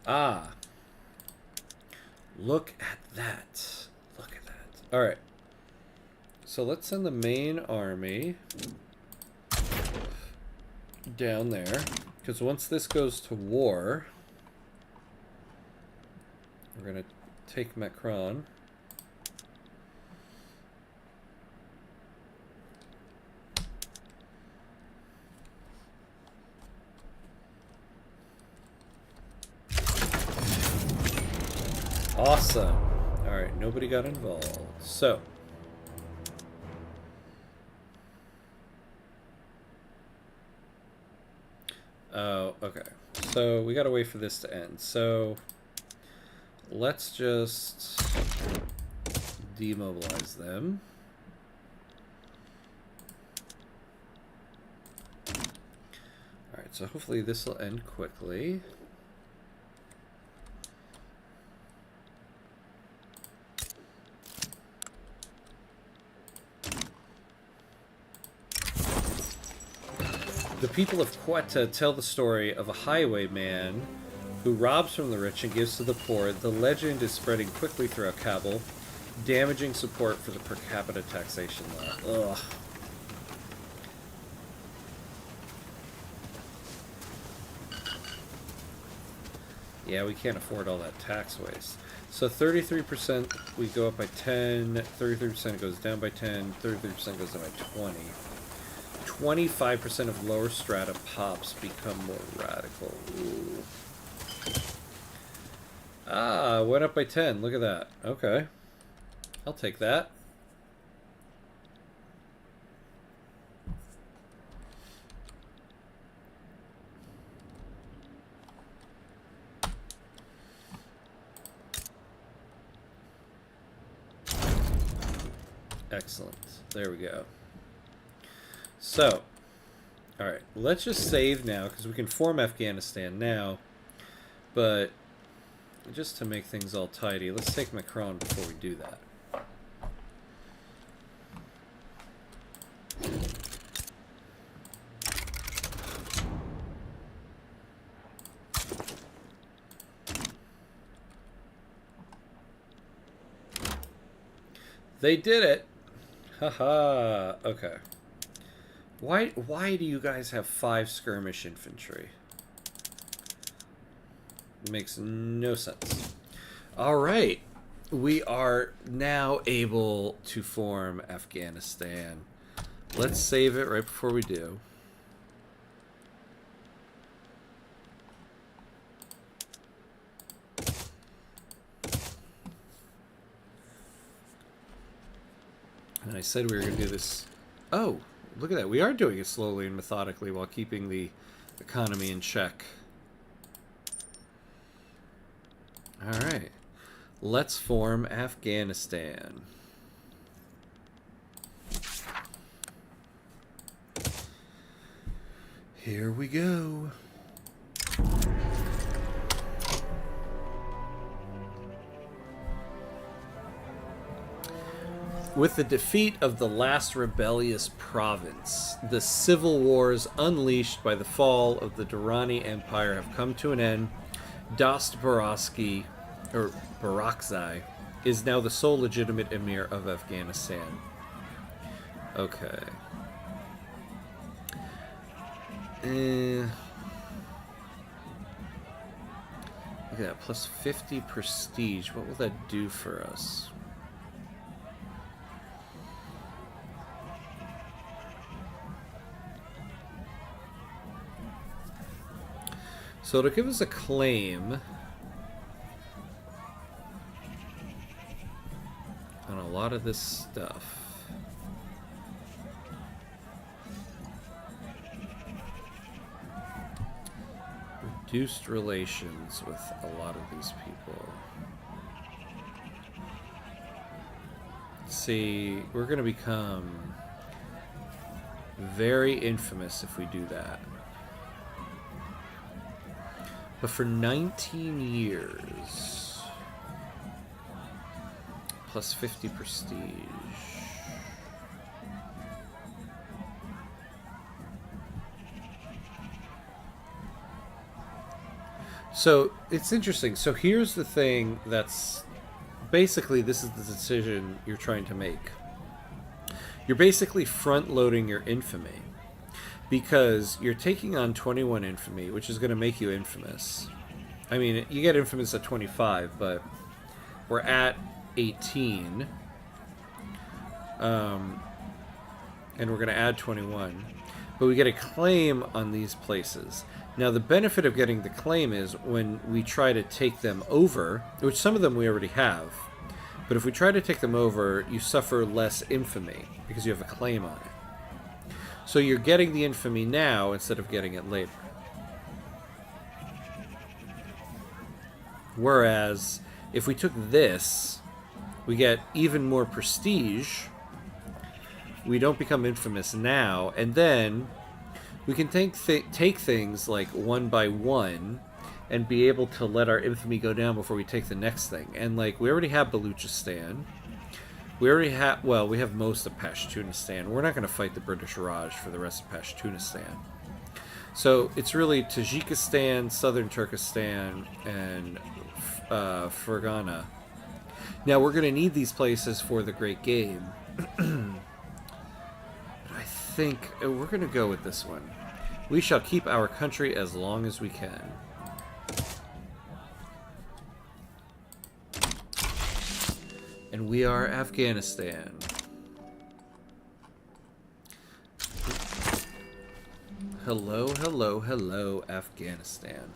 Ah. Look at that. Look at that. Alright. So let's send the main army down there. Because once this goes to war, we're going to take Macron. Awesome. Alright, nobody got involved. So. Oh, okay. So we gotta wait for this to end. So let's just demobilize them. Alright, so hopefully this will end quickly. The people of Quetta tell the story of a highwayman who robs from the rich and gives to the poor. The legend is spreading quickly throughout Kabul, damaging support for the per capita taxation law. Ugh. Yeah, we can't afford all that tax waste. So 33% we go up by 10, 33% goes down by 10, 33% goes down by 20. 25% of lower strata pops become more radical. Ooh. Ah, went up by 10. Look at that. Okay. I'll take that. Excellent. There we go. So, alright, let's just save now, because we can form Afghanistan now, but just to make things all tidy, let's take Macron before we do that. They did it! Haha, okay. Why do you guys have 5 skirmish infantry? It makes no sense. Alright. We are now able to form Afghanistan. Let's save it right before we do. And I said we were going to do this. Oh, look at that. We are doing it slowly and methodically while keeping the economy in check. Alright. Let's form Afghanistan. Here we go. With the defeat of the last rebellious province, the civil wars unleashed by the fall of the Durrani Empire have come to an end. Dost Barakzai, or Barakzai, is now the sole legitimate emir of Afghanistan. Okay. Look at that, plus 50 prestige. What will that do for us? So it'll give us a claim on a lot of this stuff. Reduced relations with a lot of these people. See, we're going to become very infamous if we do that. But for 19 years, plus 50 prestige. So it's interesting. So here's the thing that's basically, this is the decision you're trying to make. You're basically front loading your infamy. Because you're taking on 21 infamy, which is going to make you infamous. I mean, you get infamous at 25, but we're at 18. And we're going to add 21. But we get a claim on these places. Now, the benefit of getting the claim is when we try to take them over, which some of them we already have. But if we try to take them over, you suffer less infamy because you have a claim on it. So you're getting the infamy now instead of getting it later. Whereas if we took this, we get even more prestige. We don't become infamous now, and then we can take things like one by one and be able to let our infamy go down before we take the next thing. And like, we already have Baluchistan. We already have, well, we have most of Pashtunistan. We're not going to fight the British Raj for the rest of Pashtunistan. So it's really Tajikistan, Southern Turkestan, and Fergana. Now we're going to need these places for the Great Game. I think we're going to go with this one. We shall keep our country as long as we can. And we are Afghanistan. Hello, hello, hello, Afghanistan.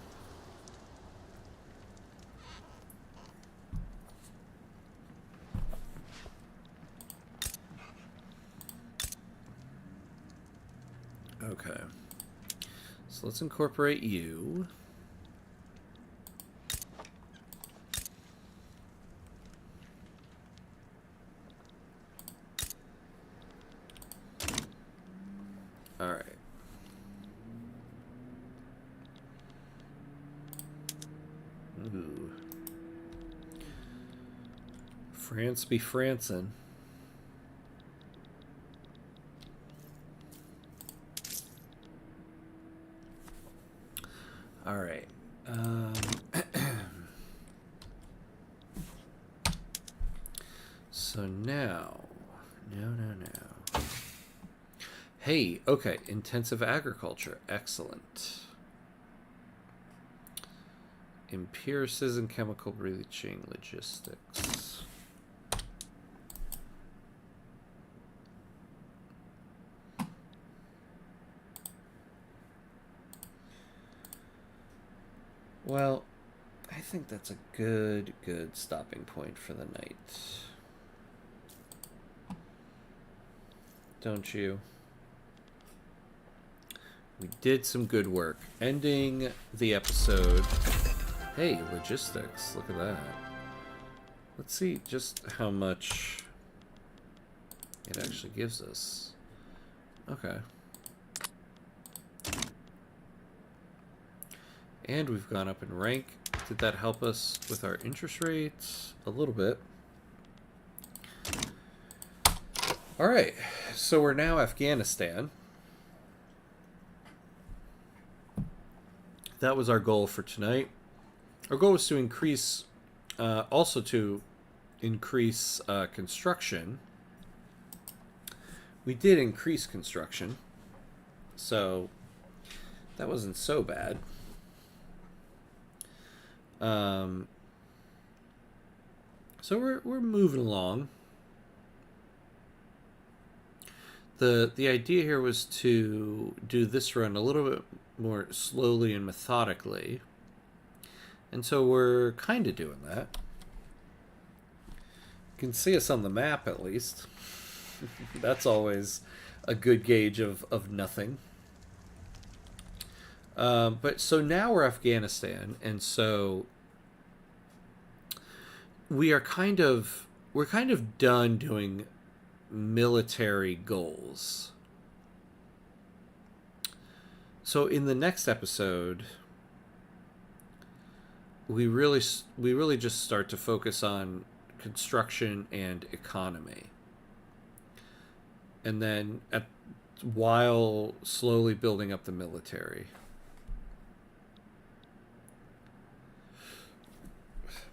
Okay. So let's incorporate you. All right. Ooh. France be Francin'. All right. So now. No. Hey, okay. Intensive agriculture. Excellent. Empiricism, chemical breaching, logistics. Well, I think that's a good stopping point for the night. Don't you? We did some good work. Ending the episode. Hey, logistics. Look at that. Let's see just how much it actually gives us. Okay. And we've gone up in rank. Did that help us with our interest rates? A little bit. Alright, so we're now Afghanistan. That was our goal for tonight. Our goal was to increase, construction. We did increase construction, so that wasn't so bad. So we're moving along. The idea here was to do this run a little bit more slowly and methodically. And so we're kind of doing that. You can see us on the map at least. That's always a good gauge of nothing. But so now we're Afghanistan, and so we're kind of done doing military goals. So in the next episode, we really just start to focus on construction and economy, and then while slowly building up the military.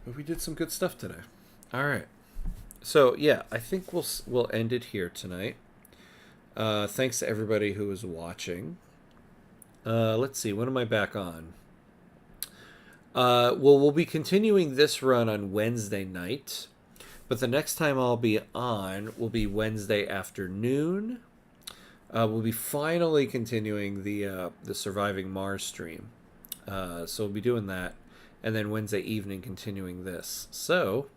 But we did some good stuff today. All right. So yeah, I think we'll end it here tonight. Thanks to everybody who was watching. Let's see, when am I back on? Well, we'll be continuing this run on Wednesday night, but the next time I'll be on will be Wednesday afternoon. We'll be finally continuing the Surviving Mars stream. So we'll be doing that, and then Wednesday evening continuing this. So,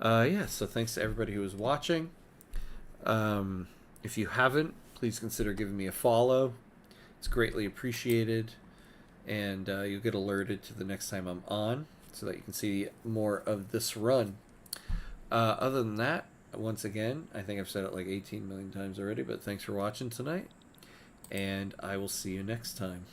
yeah, so thanks to everybody who was watching. If you haven't, please consider giving me a follow. It's greatly appreciated, and you'll get alerted to the next time I'm on. so that you can see more of this run. Other than that, once again, I think I've said it like 18 million times already, but thanks for watching tonight, and I will see you next time.